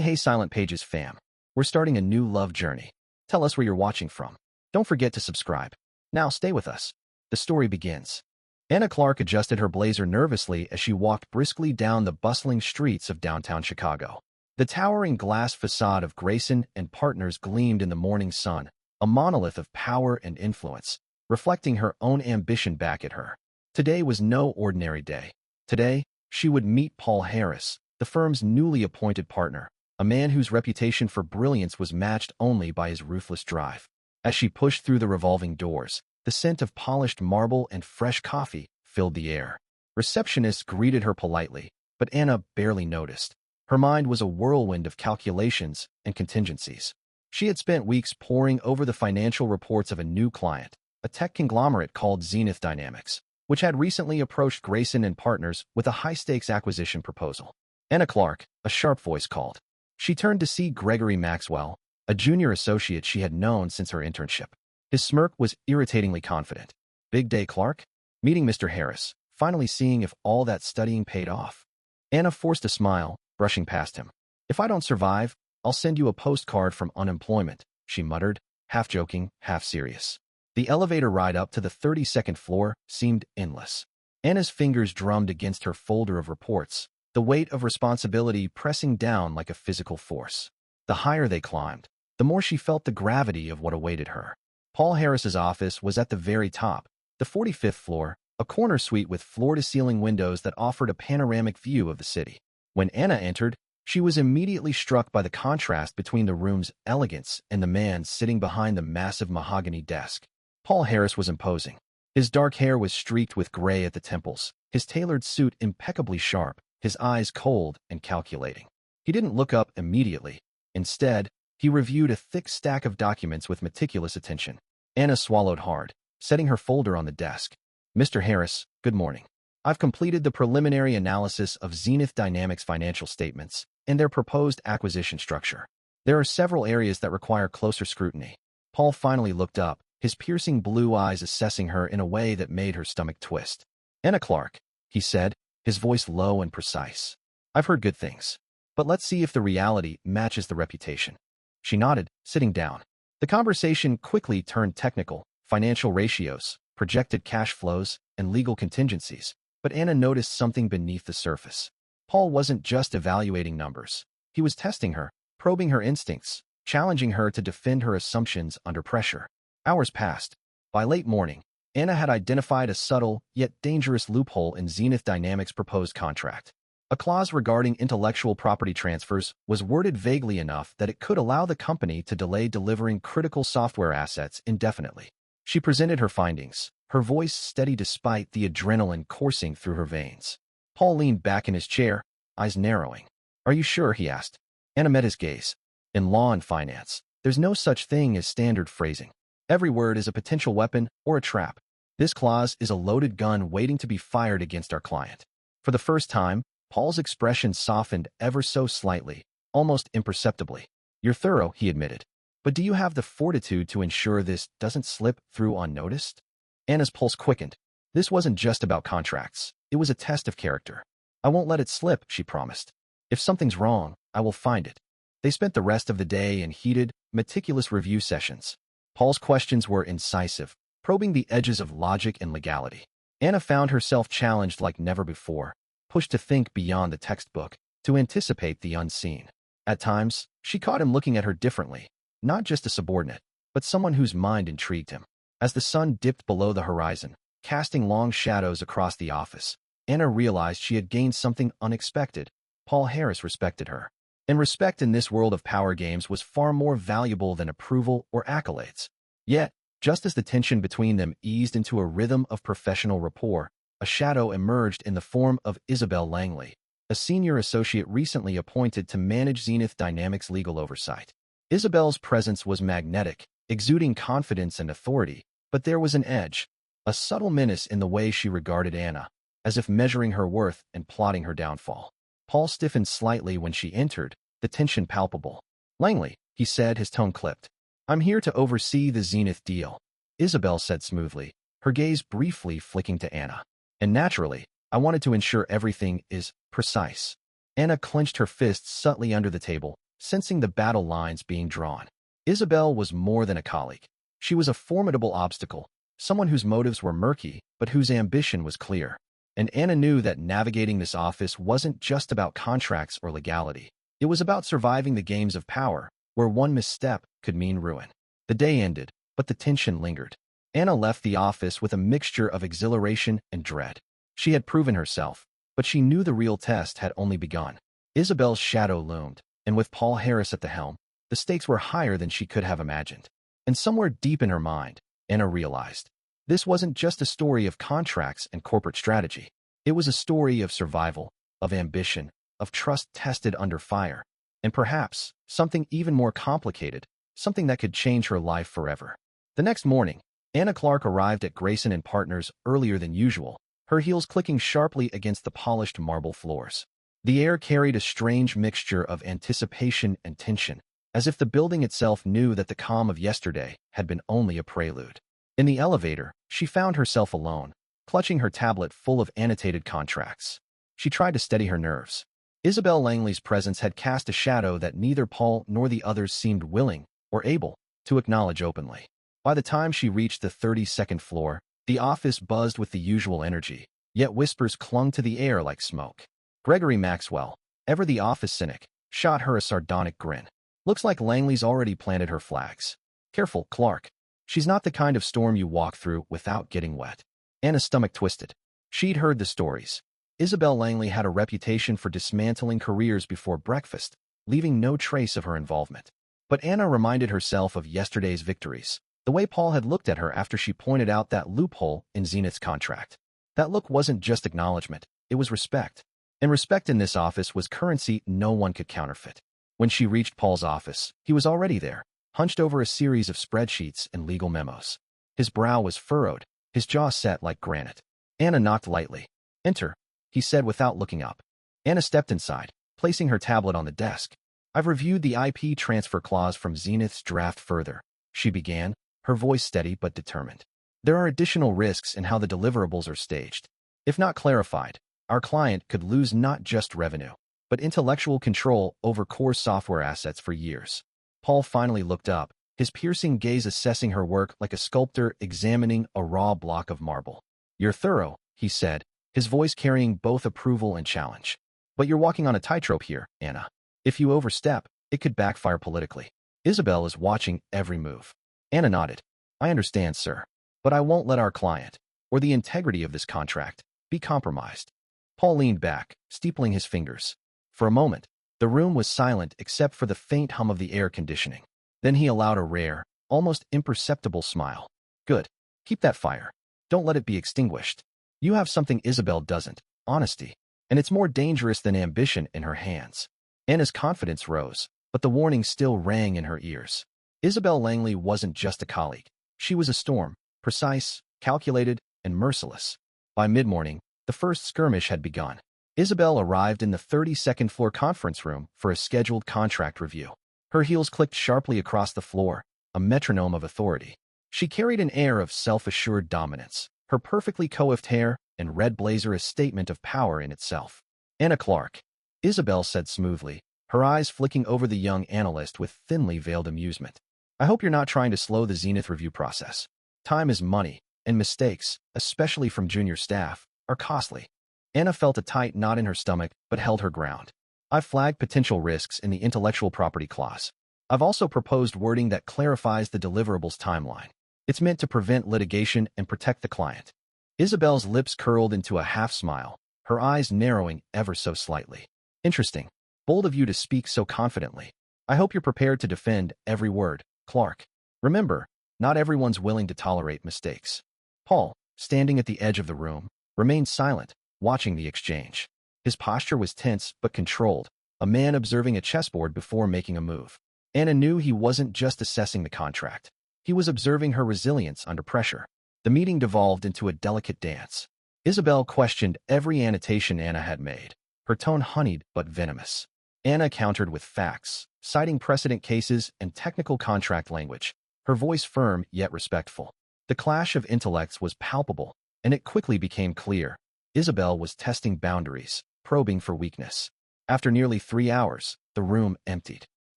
Hey, Silent Pages fam. We're starting a new love journey. Tell us where you're watching from. Don't forget to subscribe. Now stay with us. The story begins. Anna Clark adjusted her blazer nervously as she walked briskly down the bustling streets of downtown Chicago. The towering glass facade of Grayson and Partners gleamed in the morning sun, a monolith of power and influence, reflecting her own ambition back at her. Today was no ordinary day. Today, she would meet Paul Harris, the firm's newly appointed partner, a man whose reputation for brilliance was matched only by his ruthless drive. As she pushed through the revolving doors, the scent of polished marble and fresh coffee filled the air. Receptionists greeted her politely, but Anna barely noticed. Her mind was a whirlwind of calculations and contingencies. She had spent weeks poring over the financial reports of a new client, a tech conglomerate called Zenith Dynamics, which had recently approached Grayson and Partners with a high-stakes acquisition proposal. Anna Clark, a sharp voice called. She turned to see Gregory Maxwell, a junior associate she had known since her internship. His smirk was irritatingly confident. Big day, Clark? Meeting Mr. Harris, finally seeing if all that studying paid off. Anna forced a smile, brushing past him. If I don't survive, I'll send you a postcard from unemployment, she muttered, half joking, half serious. The elevator ride up to the 32nd floor seemed endless. Anna's fingers drummed against her folder of reports, the weight of responsibility pressing down like a physical force. The higher they climbed, the more she felt the gravity of what awaited her. Paul Harris's office was at the very top, the 45th floor, a corner suite with floor-to-ceiling windows that offered a panoramic view of the city. When Anna entered, she was immediately struck by the contrast between the room's elegance and the man sitting behind the massive mahogany desk. Paul Harris was imposing. His dark hair was streaked with gray at the temples, his tailored suit impeccably sharp, his eyes cold and calculating. He didn't look up immediately. Instead, he reviewed a thick stack of documents with meticulous attention. Anna swallowed hard, setting her folder on the desk. Mr. Harris, good morning. I've completed the preliminary analysis of Zenith Dynamics financial statements and their proposed acquisition structure. There are several areas that require closer scrutiny. Paul finally looked up, his piercing blue eyes assessing her in a way that made her stomach twist. Anna Clark, he said, his voice low and precise. I've heard good things, but let's see if the reality matches the reputation. She nodded, sitting down. The conversation quickly turned technical, financial ratios, projected cash flows, and legal contingencies, but Anna noticed something beneath the surface. Paul wasn't just evaluating numbers. He was testing her, probing her instincts, challenging her to defend her assumptions under pressure. Hours passed. By late morning, Anna had identified a subtle, yet dangerous loophole in Zenith Dynamics' proposed contract. A clause regarding intellectual property transfers was worded vaguely enough that it could allow the company to delay delivering critical software assets indefinitely. She presented her findings, her voice steady despite the adrenaline coursing through her veins. Paul leaned back in his chair, eyes narrowing. Are you sure? He asked. Anna met his gaze. In law and finance, there's no such thing as standard phrasing. Every word is a potential weapon or a trap. This clause is a loaded gun waiting to be fired against our client. For the first time, Paul's expression softened ever so slightly, almost imperceptibly. You're thorough, he admitted. But do you have the fortitude to ensure this doesn't slip through unnoticed? Anna's pulse quickened. This wasn't just about contracts. It was a test of character. I won't let it slip, she promised. If something's wrong, I will find it. They spent the rest of the day in heated, meticulous review sessions. Paul's questions were incisive, probing the edges of logic and legality. Anna found herself challenged like never before, pushed to think beyond the textbook, to anticipate the unseen. At times, she caught him looking at her differently, not just a subordinate, but someone whose mind intrigued him. As the sun dipped below the horizon, casting long shadows across the office, Anna realized she had gained something unexpected. Paul Harris respected her. And respect in this world of power games was far more valuable than approval or accolades. Yet, just as the tension between them eased into a rhythm of professional rapport, a shadow emerged in the form of Isabel Langley, a senior associate recently appointed to manage Zenith Dynamics legal oversight. Isabel's presence was magnetic, exuding confidence and authority, but there was an edge, a subtle menace in the way she regarded Anna, as if measuring her worth and plotting her downfall. Paul stiffened slightly when she entered, the tension palpable. Langley, he said, his tone clipped. I'm here to oversee the Zenith deal, Isabel said smoothly, her gaze briefly flicking to Anna. And naturally, I wanted to ensure everything is precise. Anna clenched her fists subtly under the table, sensing the battle lines being drawn. Isabel was more than a colleague. She was a formidable obstacle, someone whose motives were murky, but whose ambition was clear. And Anna knew that navigating this office wasn't just about contracts or legality. It was about surviving the games of power, where one misstep could mean ruin. The day ended, but the tension lingered. Anna left the office with a mixture of exhilaration and dread. She had proven herself, but she knew the real test had only begun. Isabel's shadow loomed, and with Paul Harris at the helm, the stakes were higher than she could have imagined. And somewhere deep in her mind, Anna realized this wasn't just a story of contracts and corporate strategy. It was a story of survival, of ambition, of trust tested under fire, and perhaps something even more complicated, something that could change her life forever. The next morning, Anna Clark arrived at Grayson and Partners earlier than usual, her heels clicking sharply against the polished marble floors. The air carried a strange mixture of anticipation and tension, as if the building itself knew that the calm of yesterday had been only a prelude. In the elevator, she found herself alone, clutching her tablet full of annotated contracts. She tried to steady her nerves. Isabel Langley's presence had cast a shadow that neither Paul nor the others seemed willing or able to acknowledge openly. By the time she reached the 32nd floor, the office buzzed with the usual energy, yet whispers clung to the air like smoke. Gregory Maxwell, ever the office cynic, shot her a sardonic grin. Looks like Langley's already planted her flags. Careful, Clark. She's not the kind of storm you walk through without getting wet. Anna's stomach twisted. She'd heard the stories. Isabel Langley had a reputation for dismantling careers before breakfast, leaving no trace of her involvement. But Anna reminded herself of yesterday's victories, the way Paul had looked at her after she pointed out that loophole in Zenith's contract. That look wasn't just acknowledgement, it was respect. And respect in this office was currency no one could counterfeit. When she reached Paul's office, he was already there, hunched over a series of spreadsheets and legal memos. His brow was furrowed, his jaw set like granite. Anna knocked lightly. "Enter," he said without looking up. Anna stepped inside, placing her tablet on the desk. "I've reviewed the IP transfer clause from Zenith's draft further," she began, her voice steady but determined. "There are additional risks in how the deliverables are staged. If not clarified, our client could lose not just revenue, but intellectual control over core software assets for years." Paul finally looked up, his piercing gaze assessing her work like a sculptor examining a raw block of marble. "You're thorough," he said, his voice carrying both approval and challenge. "But you're walking on a tightrope here, Anna. If you overstep, it could backfire politically. Isabel is watching every move." Anna nodded. "I understand, sir. But I won't let our client, or the integrity of this contract, be compromised." Paul leaned back, steepling his fingers. For a moment, the room was silent except for the faint hum of the air conditioning. Then he allowed a rare, almost imperceptible smile. "Good. Keep that fire. Don't let it be extinguished. You have something Isabel doesn't, honesty. And it's more dangerous than ambition in her hands." Anna's confidence rose, but the warning still rang in her ears. Isabel Langley wasn't just a colleague. She was a storm, precise, calculated, and merciless. By mid-morning, the first skirmish had begun. Isabel arrived in the 32nd floor conference room for a scheduled contract review. Her heels clicked sharply across the floor, a metronome of authority. She carried an air of self-assured dominance, her perfectly coiffed hair and red blazer a statement of power in itself. "Anna Clark," Isabel said smoothly, her eyes flicking over the young analyst with thinly veiled amusement. "I hope you're not trying to slow the Zenith review process. Time is money, and mistakes, especially from junior staff, are costly." Anna felt a tight knot in her stomach but held her ground. "I've flagged potential risks in the intellectual property clause. I've also proposed wording that clarifies the deliverables timeline. It's meant to prevent litigation and protect the client." Isabel's lips curled into a half-smile, her eyes narrowing ever so slightly. "Interesting. Bold of you to speak so confidently. I hope you're prepared to defend every word, Clark. Remember, not everyone's willing to tolerate mistakes." Paul, standing at the edge of the room, remained silent, watching the exchange. His posture was tense but controlled, a man observing a chessboard before making a move. Anna knew he wasn't just assessing the contract. He was observing her resilience under pressure. The meeting devolved into a delicate dance. Isabel questioned every annotation Anna had made, her tone honeyed but venomous. Anna countered with facts, citing precedent cases and technical contract language, her voice firm yet respectful. The clash of intellects was palpable, and it quickly became clear. Isabel was testing boundaries, probing for weakness. After nearly 3 hours, the room emptied.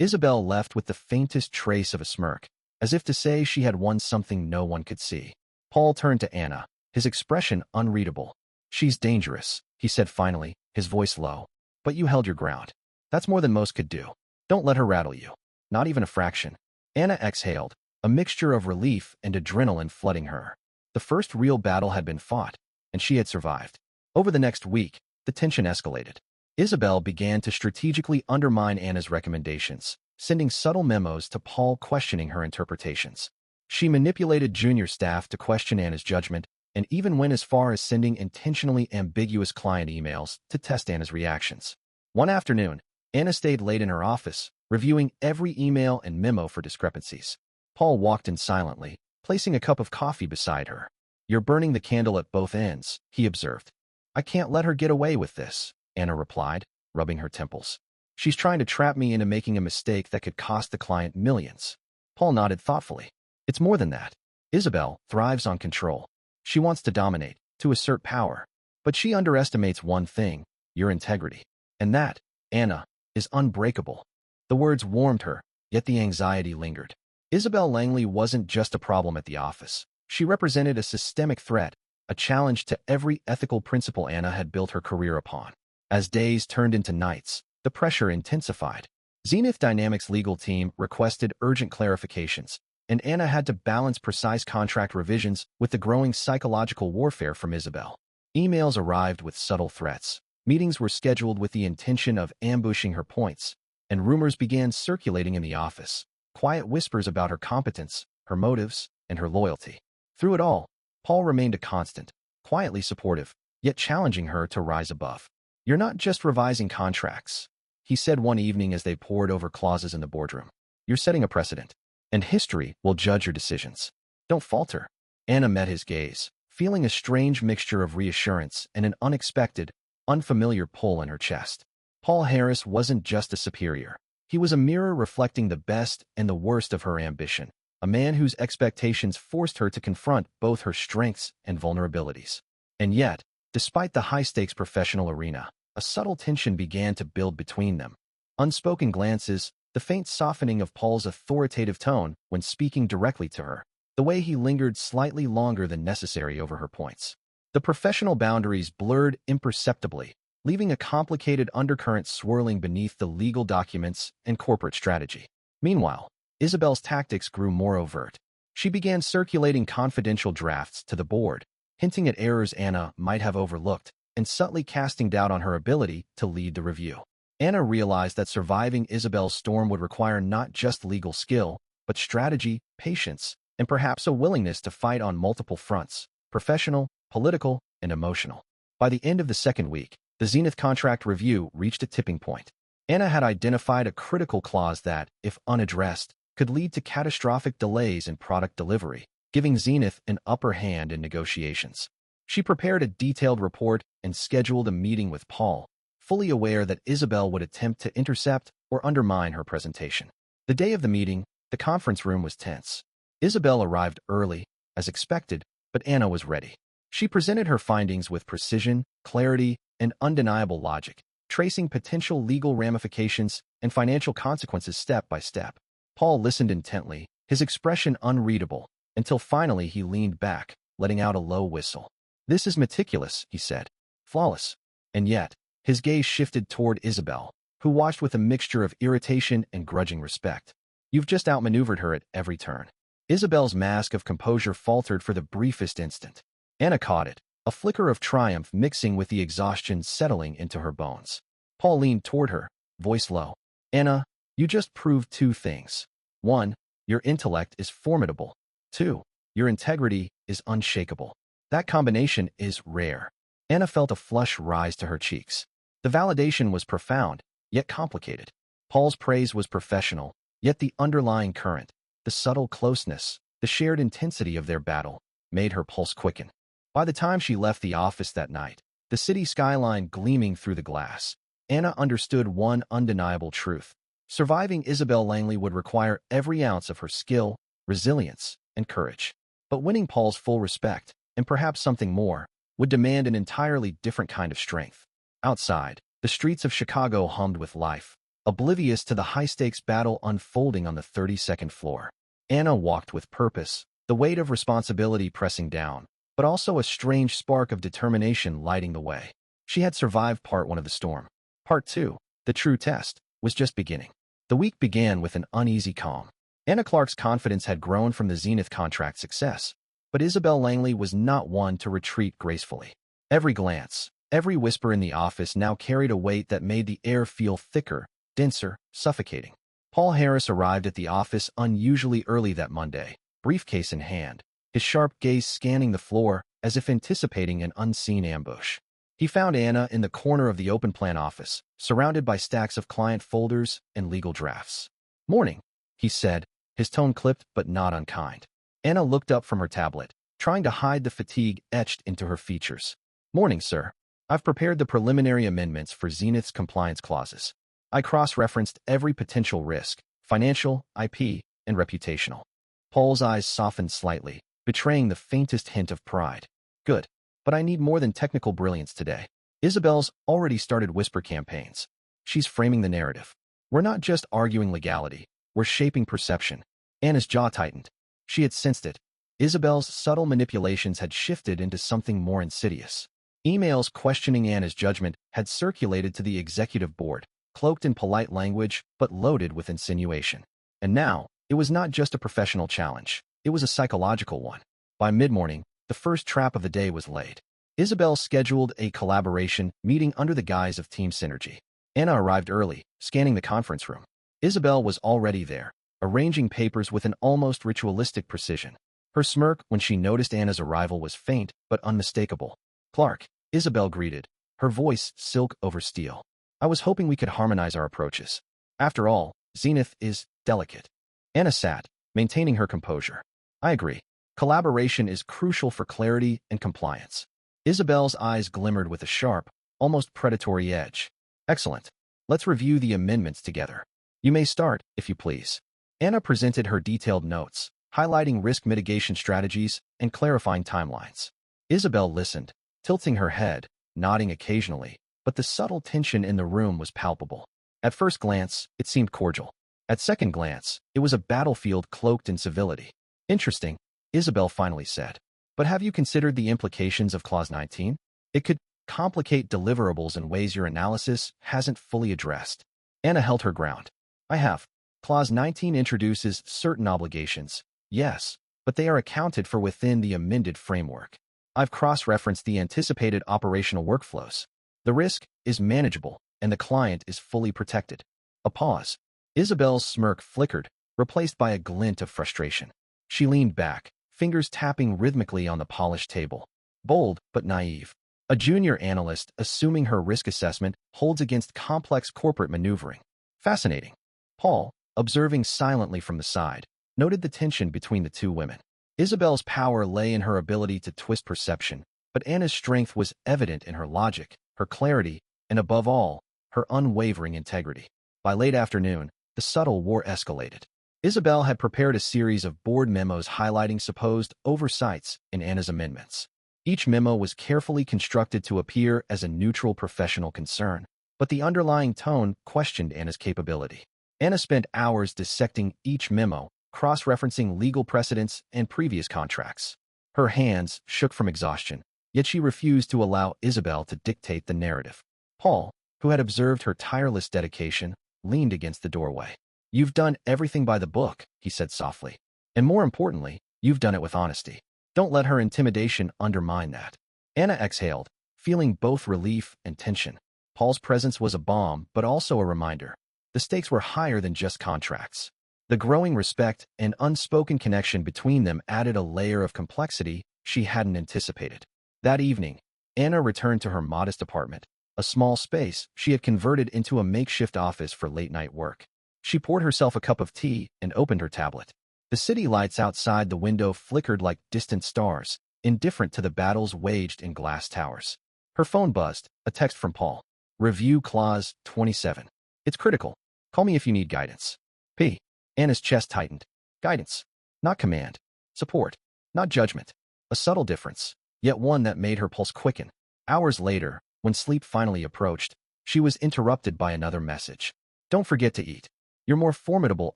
Isabel left with the faintest trace of a smirk, as if to say she had won something no one could see. Paul turned to Anna, his expression unreadable. "She's dangerous," he said finally, his voice low. "But you held your ground. That's more than most could do. Don't let her rattle you. Not even a fraction." Anna exhaled, a mixture of relief and adrenaline flooding her. The first real battle had been fought, and she had survived. Over the next week, the tension escalated. Isabel began to strategically undermine Anna's recommendations, sending subtle memos to Paul questioning her interpretations. She manipulated junior staff to question Anna's judgment and even went as far as sending intentionally ambiguous client emails to test Anna's reactions. One afternoon, Anna stayed late in her office, reviewing every email and memo for discrepancies. Paul walked in silently, placing a cup of coffee beside her. "You're burning the candle at both ends," he observed. "I can't let her get away with this," Anna replied, rubbing her temples. "She's trying to trap me into making a mistake that could cost the client millions." Paul nodded thoughtfully. "It's more than that. Isabel thrives on control. She wants to dominate, to assert power. But she underestimates one thing, your integrity. And that, Anna, is unbreakable." The words warmed her, yet the anxiety lingered. Isabel Langley wasn't just a problem at the office. She represented a systemic threat, a challenge to every ethical principle Anna had built her career upon. As days turned into nights, the pressure intensified. Zenith Dynamics' legal team requested urgent clarifications, and Anna had to balance precise contract revisions with the growing psychological warfare from Isabel. Emails arrived with subtle threats. Meetings were scheduled with the intention of ambushing her points, and rumors began circulating in the office. Quiet whispers about her competence, her motives, and her loyalty. Through it all, Paul remained a constant, quietly supportive, yet challenging her to rise above. "You're not just revising contracts," he said one evening as they pored over clauses in the boardroom. "You're setting a precedent, and history will judge your decisions. Don't falter." Anna met his gaze, feeling a strange mixture of reassurance and an unexpected, unfamiliar pull in her chest. Paul Harris wasn't just a superior. He was a mirror reflecting the best and the worst of her ambition, a man whose expectations forced her to confront both her strengths and vulnerabilities. And yet, despite the high-stakes professional arena, a subtle tension began to build between them. Unspoken glances, the faint softening of Paul's authoritative tone when speaking directly to her, the way he lingered slightly longer than necessary over her points. The professional boundaries blurred imperceptibly, leaving a complicated undercurrent swirling beneath the legal documents and corporate strategy. Meanwhile, Isabel's tactics grew more overt. She began circulating confidential drafts to the board, hinting at errors Anna might have overlooked, and subtly casting doubt on her ability to lead the review. Anna realized that surviving Isabel's storm would require not just legal skill, but strategy, patience, and perhaps a willingness to fight on multiple fronts: professional, political, and emotional. By the end of the second week, the Zenith contract review reached a tipping point. Anna had identified a critical clause that, if unaddressed, could lead to catastrophic delays in product delivery, giving Zenith an upper hand in negotiations. She prepared a detailed report and scheduled a meeting with Paul, fully aware that Isabel would attempt to intercept or undermine her presentation. The day of the meeting, the conference room was tense. Isabel arrived early, as expected, but Anna was ready. She presented her findings with precision, clarity, and undeniable logic, tracing potential legal ramifications and financial consequences step by step. Paul listened intently, his expression unreadable, until finally he leaned back, letting out a low whistle. "This is meticulous," he said. "Flawless." And yet, his gaze shifted toward Isabel, who watched with a mixture of irritation and grudging respect. "You've just outmaneuvered her at every turn." Isabel's mask of composure faltered for the briefest instant. Anna caught it, a flicker of triumph mixing with the exhaustion settling into her bones. Paul leaned toward her, voice low. "Anna, you just proved two things. 1, your intellect is formidable. 2, your integrity is unshakable. That combination is rare." Anna felt a flush rise to her cheeks. The validation was profound, yet complicated. Paul's praise was professional, yet the underlying current, the subtle closeness, the shared intensity of their battle, made her pulse quicken. By the time she left the office that night, the city skyline gleaming through the glass, Anna understood one undeniable truth. Surviving Isabel Langley would require every ounce of her skill, resilience, and courage. But winning Paul's full respect, and perhaps something more, would demand an entirely different kind of strength. Outside, the streets of Chicago hummed with life. oblivious to the high-stakes battle unfolding on the 32nd floor. Anna walked with purpose, the weight of responsibility pressing down, but also a strange spark of determination lighting the way. She had survived part 1 of the storm. Part 2, the true test, was just beginning. The week began with an uneasy calm. Anna Clark's confidence had grown from the Zenith contract success, but Isabel Langley was not one to retreat gracefully. Every glance, every whisper in the office now carried a weight that made the air feel thicker, denser, suffocating. Paul Harris arrived at the office unusually early that Monday, briefcase in hand, his sharp gaze scanning the floor as if anticipating an unseen ambush. He found Anna in the corner of the open plan office, surrounded by stacks of client folders and legal drafts. "Morning," he said, his tone clipped but not unkind. Anna looked up from her tablet, trying to hide the fatigue etched into her features. "Morning, sir. I've prepared the preliminary amendments for Zenith's compliance clauses. I cross-referenced every potential risk, financial, IP, and reputational." Paul's eyes softened slightly, betraying the faintest hint of pride. "Good. But I need more than technical brilliance today." Isabel's already started whisper campaigns. She's framing the narrative. "We're not just arguing legality. We're shaping perception." Anna's jaw tightened. She had sensed it. Isabel's subtle manipulations had shifted into something more insidious. Emails questioning Anna's judgment had circulated to the executive board, cloaked in polite language but loaded with insinuation. And now, it was not just a professional challenge. It was a psychological one. By mid-morning, the first trap of the day was laid. Isabel scheduled a collaboration meeting under the guise of team synergy. Anna arrived early, scanning the conference room. Isabel was already there, arranging papers with an almost ritualistic precision. Her smirk when she noticed Anna's arrival was faint but unmistakable. "Clark," Isabel greeted, her voice silk over steel. "I was hoping we could harmonize our approaches. After all, Zenith is delicate." Anna sat, maintaining her composure. "I agree. Collaboration is crucial for clarity and compliance." Isabel's eyes glimmered with a sharp, almost predatory edge. "Excellent. Let's review the amendments together. You may start, if you please." Anna presented her detailed notes, highlighting risk mitigation strategies and clarifying timelines. Isabel listened, tilting her head, nodding occasionally, but the subtle tension in the room was palpable. At first glance, it seemed cordial. At second glance, it was a battlefield cloaked in civility. "Interesting," Isabel finally said. "But have you considered the implications of Clause 19? It could complicate deliverables in ways your analysis hasn't fully addressed." Anna held her ground. "I have. Clause 19 introduces certain obligations, yes, but they are accounted for within the amended framework. I've cross-referenced the anticipated operational workflows. The risk is manageable, and the client is fully protected." A pause. Isabel's smirk flickered, replaced by a glint of frustration. She leaned back, fingers tapping rhythmically on the polished table. Bold but naive. A junior analyst assuming her risk assessment holds against complex corporate maneuvering. Fascinating. Paul, observing silently from the side, noted the tension between the two women. Isabel's power lay in her ability to twist perception, but Anna's strength was evident in her logic, her clarity, and above all, her unwavering integrity. By late afternoon, the subtle war escalated. Isabel had prepared a series of board memos highlighting supposed oversights in Anna's amendments. Each memo was carefully constructed to appear as a neutral professional concern, but the underlying tone questioned Anna's capability. Anna spent hours dissecting each memo, cross-referencing legal precedents and previous contracts. Her hands shook from exhaustion, yet she refused to allow Isabel to dictate the narrative. Paul, who had observed her tireless dedication, leaned against the doorway. "You've done everything by the book," he said softly. "And more importantly, you've done it with honesty. Don't let her intimidation undermine that." Anna exhaled, feeling both relief and tension. Paul's presence was a balm, but also a reminder. The stakes were higher than just contracts. The growing respect and unspoken connection between them added a layer of complexity she hadn't anticipated. That evening, Anna returned to her modest apartment, a small space she had converted into a makeshift office for late-night work. She poured herself a cup of tea and opened her tablet. The city lights outside the window flickered like distant stars, indifferent to the battles waged in glass towers. Her phone buzzed, a text from Paul. "Review Clause 27. It's critical. Call me if you need guidance." P. Anna's chest tightened. Guidance. Not command. Support. Not judgment. A subtle difference, yet one that made her pulse quicken. Hours later, when sleep finally approached, she was interrupted by another message. Don't forget to eat. You're more formidable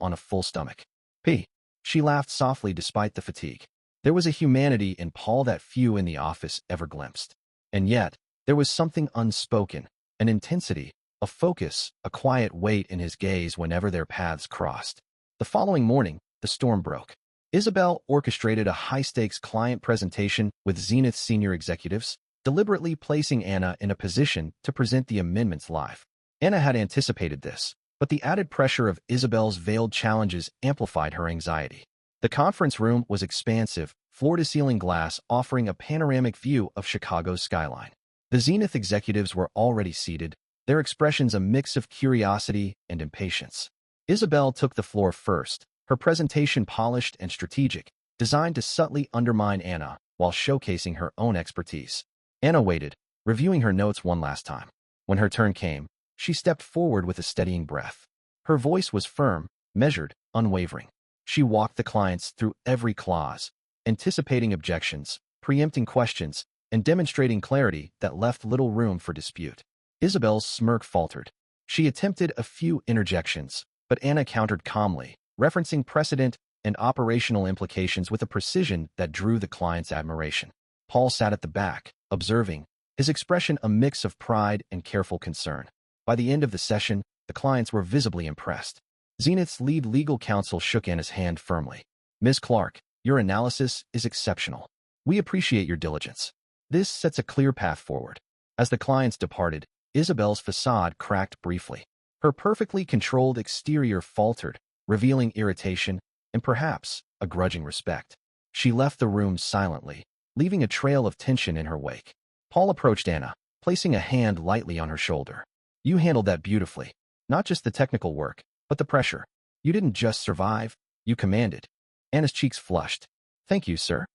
on a full stomach. P. She laughed softly despite the fatigue. There was a humanity in Paul that few in the office ever glimpsed. And yet, there was something unspoken, an intensity, a focus, a quiet weight in his gaze whenever their paths crossed. The following morning, the storm broke. Isabel orchestrated a high-stakes client presentation with Zenith's senior executives, deliberately placing Anna in a position to present the amendments live. Anna had anticipated this, but the added pressure of Isabel's veiled challenges amplified her anxiety. The conference room was expansive, floor-to-ceiling glass offering a panoramic view of Chicago's skyline. The Zenith executives were already seated, their expressions a mix of curiosity and impatience. Isabel took the floor first, her presentation polished and strategic, designed to subtly undermine Anna while showcasing her own expertise. Anna waited, reviewing her notes one last time. When her turn came, she stepped forward with a steadying breath. Her voice was firm, measured, unwavering. She walked the clients through every clause, anticipating objections, preempting questions, and demonstrating clarity that left little room for dispute. Isabel's smirk faltered. She attempted a few interjections, but Anna countered calmly, referencing precedent and operational implications with a precision that drew the client's admiration. Paul sat at the back, observing, his expression a mix of pride and careful concern. By the end of the session, the clients were visibly impressed. Zenith's lead legal counsel shook Anna's hand firmly. Ms. Clark, your analysis is exceptional. We appreciate your diligence. This sets a clear path forward. As the clients departed, Isabel's facade cracked briefly. Her perfectly controlled exterior faltered, revealing irritation and perhaps a grudging respect. She left the room silently, leaving a trail of tension in her wake. Paul approached Anna, placing a hand lightly on her shoulder. You handled that beautifully. Not just the technical work, but the pressure. You didn't just survive, you commanded. Anna's cheeks flushed. Thank you, sir.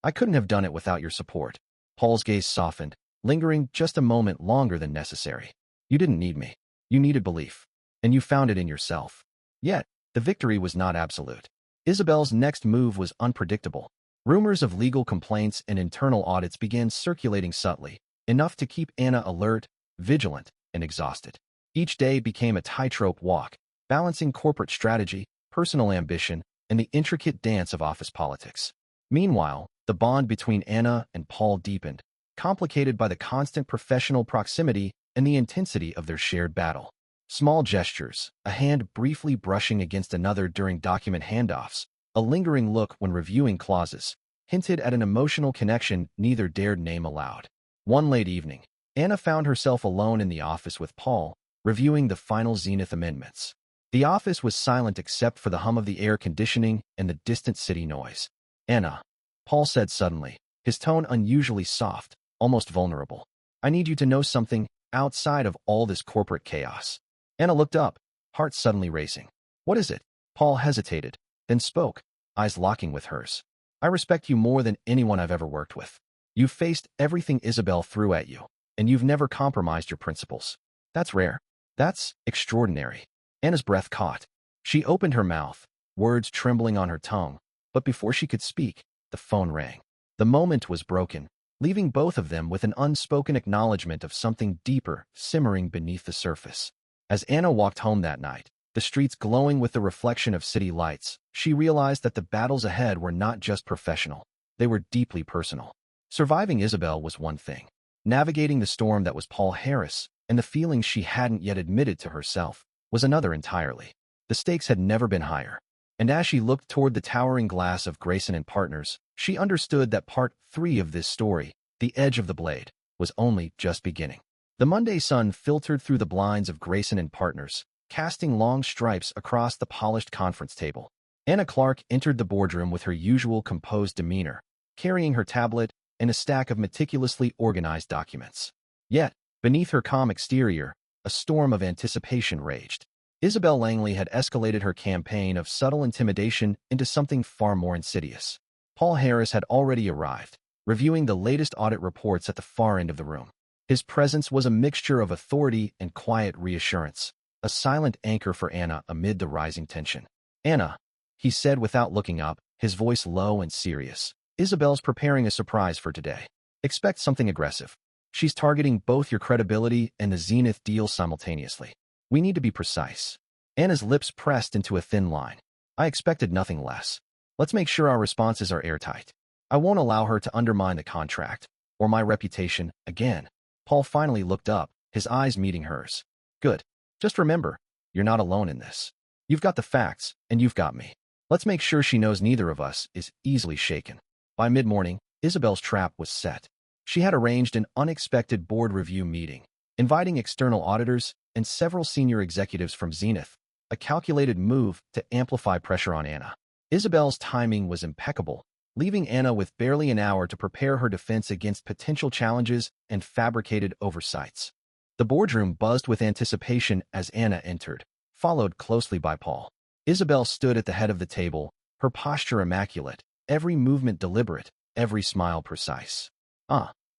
I couldn't have done it without your support. Paul's gaze softened, lingering just a moment longer than necessary. You didn't need me. You needed belief. And you found it in yourself. Yet, the victory was not absolute. Isabel's next move was unpredictable. Rumors of legal complaints and internal audits began circulating subtly, enough to keep Anna alert, vigilant, and exhausted. Each day became a tightrope walk, balancing corporate strategy, personal ambition, and the intricate dance of office politics. Meanwhile, the bond between Anna and Paul deepened, complicated by the constant professional proximity and the intensity of their shared battle. Small gestures, a hand briefly brushing against another during document handoffs, a lingering look when reviewing clauses, hinted at an emotional connection neither dared name aloud. One late evening, Anna found herself alone in the office with Paul, reviewing the final Zenith amendments. The office was silent except for the hum of the air conditioning and the distant city noise. Anna, Paul said suddenly, his tone unusually soft, almost vulnerable. I need you to know something outside of all this corporate chaos. Anna looked up, heart suddenly racing. What is it? Paul hesitated, then spoke, eyes locking with hers. I respect you more than anyone I've ever worked with. You've faced everything Isabel threw at you, and you've never compromised your principles. That's rare. That's extraordinary. Anna's breath caught. She opened her mouth, words trembling on her tongue, but before she could speak, the phone rang. The moment was broken, leaving both of them with an unspoken acknowledgement of something deeper simmering beneath the surface. As Anna walked home that night, the streets glowing with the reflection of city lights, she realized that the battles ahead were not just professional. They were deeply personal. Surviving Isabel was one thing. Navigating the storm that was Paul Harris, and the feelings she hadn't yet admitted to herself, was another entirely. The stakes had never been higher. And as she looked toward the towering glass of Grayson and Partners, she understood that part 3 of this story, The Edge of the Blade, was only just beginning. The Monday sun filtered through the blinds of Grayson and Partners, casting long stripes across the polished conference table. Anna Clark entered the boardroom with her usual composed demeanor, carrying her tablet and a stack of meticulously organized documents. Yet, beneath her calm exterior, a storm of anticipation raged. Isabel Langley had escalated her campaign of subtle intimidation into something far more insidious. Paul Harris had already arrived, reviewing the latest audit reports at the far end of the room. His presence was a mixture of authority and quiet reassurance, a silent anchor for Anna amid the rising tension. Anna, he said without looking up, his voice low and serious. Isabel's preparing a surprise for today. Expect something aggressive. She's targeting both your credibility and the Zenith deal simultaneously. We need to be precise. Anna's lips pressed into a thin line. I expected nothing less. Let's make sure our responses are airtight. I won't allow her to undermine the contract, or my reputation, again. Paul finally looked up, his eyes meeting hers. Good. Just remember, you're not alone in this. You've got the facts, and you've got me. Let's make sure she knows neither of us is easily shaken. By mid-morning, Isabel's trap was set. She had arranged an unexpected board review meeting, inviting external auditors and several senior executives from Zenith, a calculated move to amplify pressure on Anna. Isabel's timing was impeccable, leaving Anna with barely an hour to prepare her defense against potential challenges and fabricated oversights. The boardroom buzzed with anticipation as Anna entered, followed closely by Paul. Isabel stood at the head of the table, her posture immaculate, every movement deliberate, every smile precise.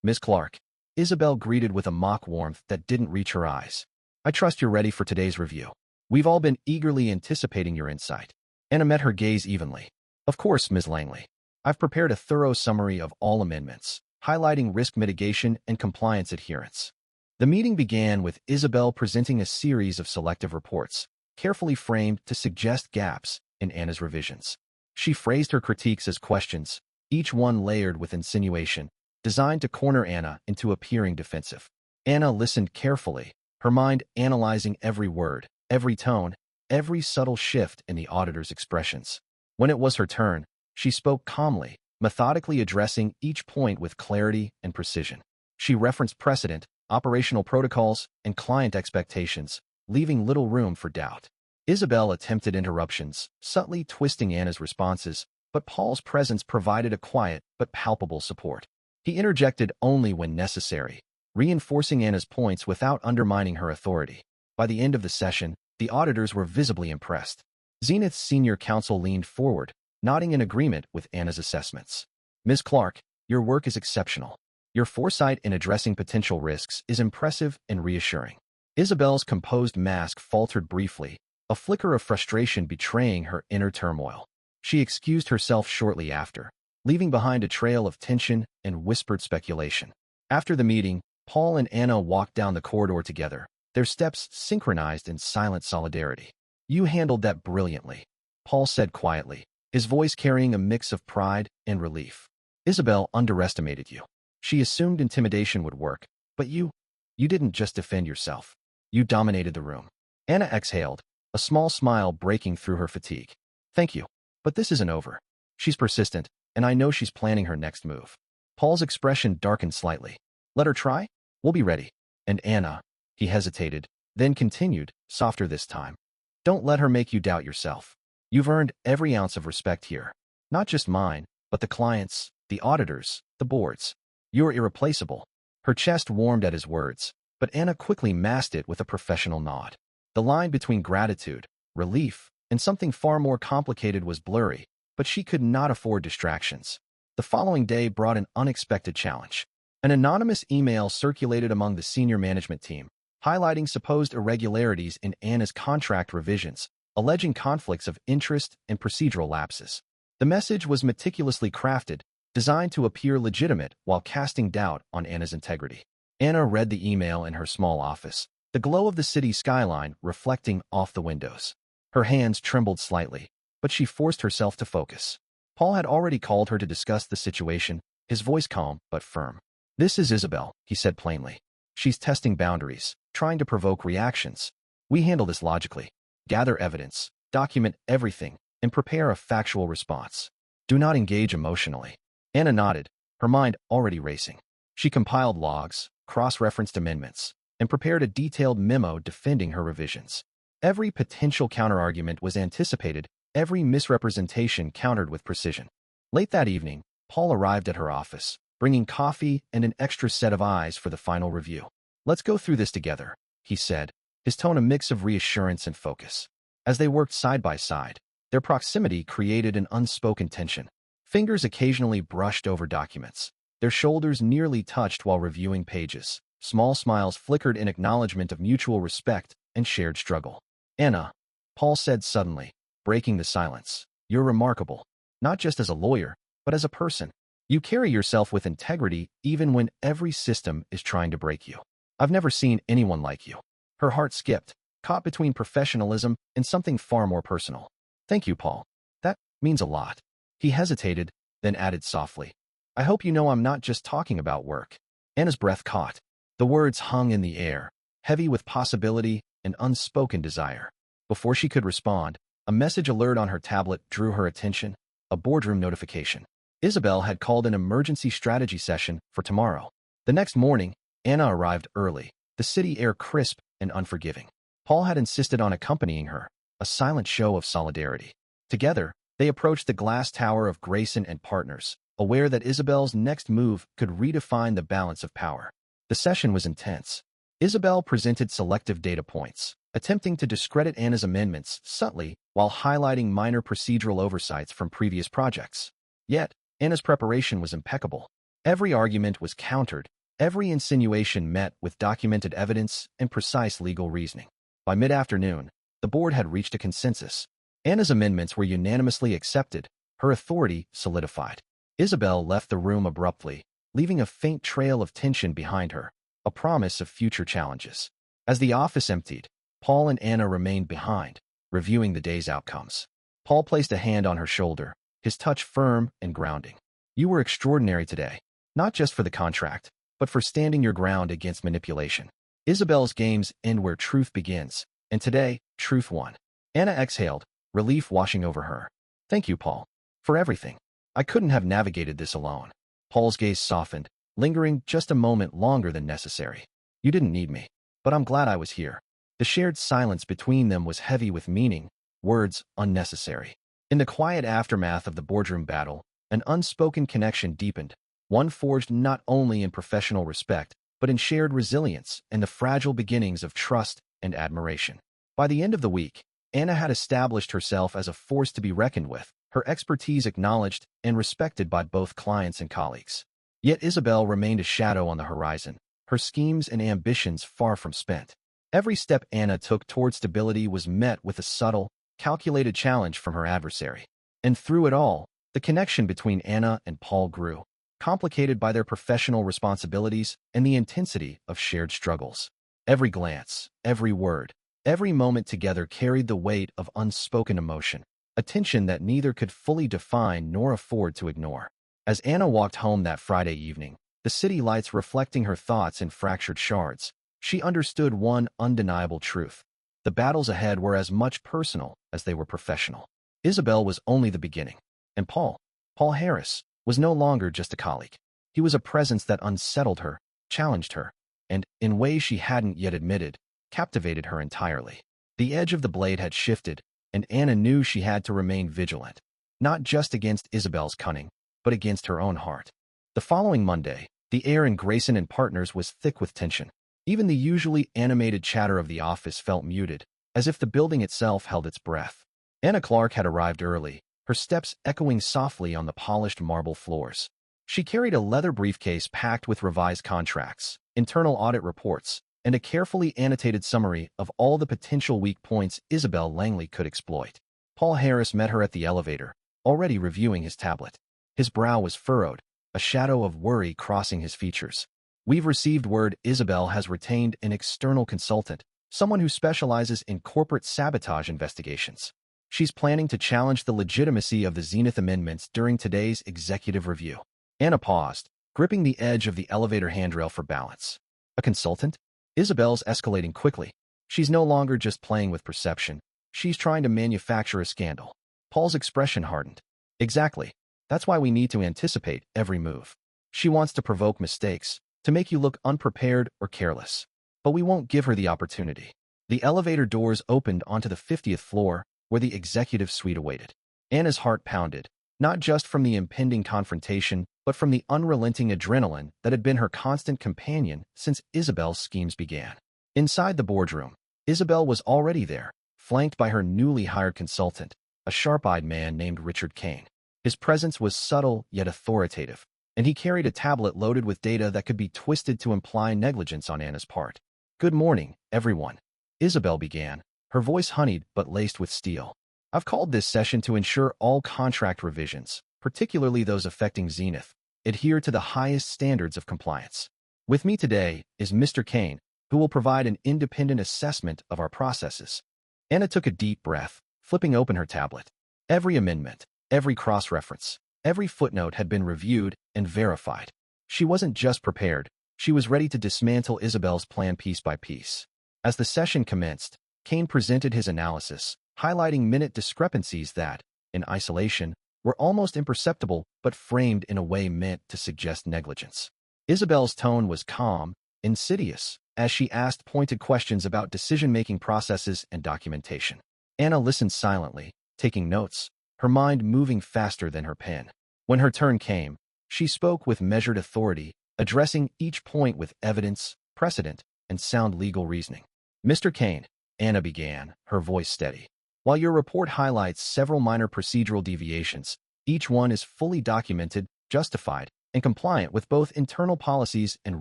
Miss Clark. Isabel greeted with a mock warmth that didn't reach her eyes. I trust you're ready for today's review. We've all been eagerly anticipating your insight. Anna met her gaze evenly. Of course, Ms. Langley. I've prepared a thorough summary of all amendments, highlighting risk mitigation and compliance adherence. The meeting began with Isabel presenting a series of selective reports, carefully framed to suggest gaps in Anna's revisions. She phrased her critiques as questions, each one layered with insinuation, designed to corner Anna into appearing defensive. Anna listened carefully, her mind analyzing every word, every tone, every subtle shift in the auditor's expressions. When it was her turn, she spoke calmly, methodically addressing each point with clarity and precision. She referenced precedent, operational protocols, and client expectations, leaving little room for doubt. Isabel attempted interruptions, subtly twisting Anna's responses, but Paul's presence provided a quiet but palpable support. He interjected only when necessary, reinforcing Anna's points without undermining her authority. By the end of the session, the auditors were visibly impressed. Zenith's senior counsel leaned forward, nodding in agreement with Anna's assessments. Ms. Clark, your work is exceptional. Your foresight in addressing potential risks is impressive and reassuring. Isabel's composed mask faltered briefly, a flicker of frustration betraying her inner turmoil. She excused herself shortly after, leaving behind a trail of tension and whispered speculation. After the meeting, Paul and Anna walked down the corridor together, their steps synchronized in silent solidarity. You handled that brilliantly, Paul said quietly, his voice carrying a mix of pride and relief. Isabel underestimated you. She assumed intimidation would work, but you didn't just defend yourself. You dominated the room. Anna exhaled, a small smile breaking through her fatigue. Thank you, but this isn't over. She's persistent, and I know she's planning her next move. Paul's expression darkened slightly. Let her try? We'll be ready. And Anna, he hesitated, then continued, softer this time. Don't let her make you doubt yourself. You've earned every ounce of respect here. Not just mine, but the clients, the auditors, the boards. You're irreplaceable. Her chest warmed at his words, but Anna quickly masked it with a professional nod. The line between gratitude, relief, and something far more complicated was blurry, but she could not afford distractions. The following day brought an unexpected challenge. An anonymous email circulated among the senior management team, highlighting supposed irregularities in Anna's contract revisions, alleging conflicts of interest and procedural lapses. The message was meticulously crafted, designed to appear legitimate while casting doubt on Anna's integrity. Anna read the email in her small office, the glow of the city skyline reflecting off the windows. Her hands trembled slightly, but she forced herself to focus. Paul had already called her to discuss the situation, his voice calm but firm. This is Isabel, he said plainly. She's testing boundaries, trying to provoke reactions. We handle this logically. Gather evidence, document everything, and prepare a factual response. Do not engage emotionally. Anna nodded, her mind already racing. She compiled logs, cross-referenced amendments, and prepared a detailed memo defending her revisions. Every potential counterargument was anticipated, every misrepresentation countered with precision. Late that evening, Paul arrived at her office, bringing coffee and an extra set of eyes for the final review. Let's go through this together, he said, his tone a mix of reassurance and focus. As they worked side by side, their proximity created an unspoken tension. Fingers occasionally brushed over documents. Their shoulders nearly touched while reviewing pages. Small smiles flickered in acknowledgement of mutual respect and shared struggle. Anna, Paul said suddenly, breaking the silence, you're remarkable, not just as a lawyer, but as a person. You carry yourself with integrity even when every system is trying to break you. I've never seen anyone like you. Her heart skipped, caught between professionalism and something far more personal. Thank you, Paul. That means a lot. He hesitated, then added softly. I hope you know I'm not just talking about work. Anna's breath caught. The words hung in the air, heavy with possibility and unspoken desire. Before she could respond, a message alert on her tablet drew her attention, a boardroom notification. Isabel had called an emergency strategy session for tomorrow. The next morning, Anna arrived early, the city air crisp and unforgiving. Paul had insisted on accompanying her, a silent show of solidarity. Together, they approached the glass tower of Grayson and Partners, aware that Isabel's next move could redefine the balance of power. The session was intense. Isabel presented selective data points, attempting to discredit Anna's amendments subtly while highlighting minor procedural oversights from previous projects. Yet, Anna's preparation was impeccable. Every argument was countered, every insinuation met with documented evidence and precise legal reasoning. By mid-afternoon, the board had reached a consensus. Anna's amendments were unanimously accepted, her authority solidified. Isabel left the room abruptly, leaving a faint trail of tension behind her, a promise of future challenges. As the office emptied, Paul and Anna remained behind, reviewing the day's outcomes. Paul placed a hand on her shoulder, his touch firm and grounding. You were extraordinary today, not just for the contract, but for standing your ground against manipulation. Isabel's games end where truth begins, and today, truth won. Anna exhaled, relief washing over her. Thank you, Paul, for everything. I couldn't have navigated this alone. Paul's gaze softened, lingering just a moment longer than necessary. You didn't need me, but I'm glad I was here. The shared silence between them was heavy with meaning, words unnecessary. In the quiet aftermath of the boardroom battle, an unspoken connection deepened, one forged not only in professional respect, but in shared resilience and the fragile beginnings of trust and admiration. By the end of the week, Anna had established herself as a force to be reckoned with, her expertise acknowledged and respected by both clients and colleagues. Yet Isabel remained a shadow on the horizon, her schemes and ambitions far from spent. Every step Anna took toward stability was met with a subtle, calculated challenge from her adversary. And through it all, the connection between Anna and Paul grew, complicated by their professional responsibilities and the intensity of shared struggles. Every glance, every word, every moment together carried the weight of unspoken emotion, a tension that neither could fully define nor afford to ignore. As Anna walked home that Friday evening, the city lights reflecting her thoughts in fractured shards, she understood one undeniable truth. The battles ahead were as much personal as they were professional. Isabel was only the beginning, and Paul Harris, was no longer just a colleague. He was a presence that unsettled her, challenged her, and, in ways she hadn't yet admitted, captivated her entirely. The edge of the blade had shifted, and Anna knew she had to remain vigilant, not just against Isabel's cunning, but against her own heart. The following Monday, the air in Grayson and Partners was thick with tension. Even the usually animated chatter of the office felt muted, as if the building itself held its breath. Anna Clark had arrived early, her steps echoing softly on the polished marble floors. She carried a leather briefcase packed with revised contracts, internal audit reports, and a carefully annotated summary of all the potential weak points Isabel Langley could exploit. Paul Harris met her at the elevator, already reviewing his tablet. His brow was furrowed, a shadow of worry crossing his features. We've received word Isabel has retained an external consultant, someone who specializes in corporate sabotage investigations. She's planning to challenge the legitimacy of the Zenith amendments during today's executive review. Anna paused, gripping the edge of the elevator handrail for balance. A consultant? Isabel's escalating quickly. She's no longer just playing with perception. She's trying to manufacture a scandal. Paul's expression hardened. Exactly. That's why we need to anticipate every move. She wants to provoke mistakes, to make you look unprepared or careless. But we won't give her the opportunity. The elevator doors opened onto the 50th floor, where the executive suite awaited. Anna's heart pounded, not just from the impending confrontation, but from the unrelenting adrenaline that had been her constant companion since Isabel's schemes began. Inside the boardroom, Isabel was already there, flanked by her newly hired consultant, a sharp-eyed man named Richard Kane. His presence was subtle yet authoritative, and he carried a tablet loaded with data that could be twisted to imply negligence on Anna's part. Good morning, everyone, Isabel began, her voice honeyed but laced with steel. I've called this session to ensure all contract revisions, particularly those affecting Zenith, adhere to the highest standards of compliance. With me today is Mr. Kane, who will provide an independent assessment of our processes. Anna took a deep breath, flipping open her tablet. Every amendment, every cross-reference, every footnote had been reviewed and verified. She wasn't just prepared, she was ready to dismantle Isabel's plan piece by piece. As the session commenced, Kane presented his analysis, highlighting minute discrepancies that, in isolation, were almost imperceptible but framed in a way meant to suggest negligence. Isabel's tone was calm, insidious, as she asked pointed questions about decision-making processes and documentation. Anna listened silently, taking notes, her mind moving faster than her pen. When her turn came, she spoke with measured authority, addressing each point with evidence, precedent, and sound legal reasoning. Mr. Kane, Anna began, her voice steady. While your report highlights several minor procedural deviations, each one is fully documented, justified, and compliant with both internal policies and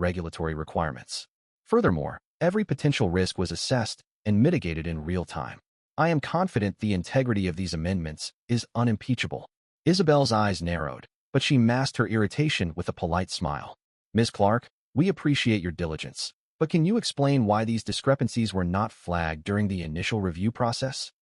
regulatory requirements. Furthermore, every potential risk was assessed and mitigated in real time. I am confident the integrity of these amendments is unimpeachable. Isabel's eyes narrowed, but she masked her irritation with a polite smile. Ms. Clark, we appreciate your diligence, but can you explain why these discrepancies were not flagged during the initial review process?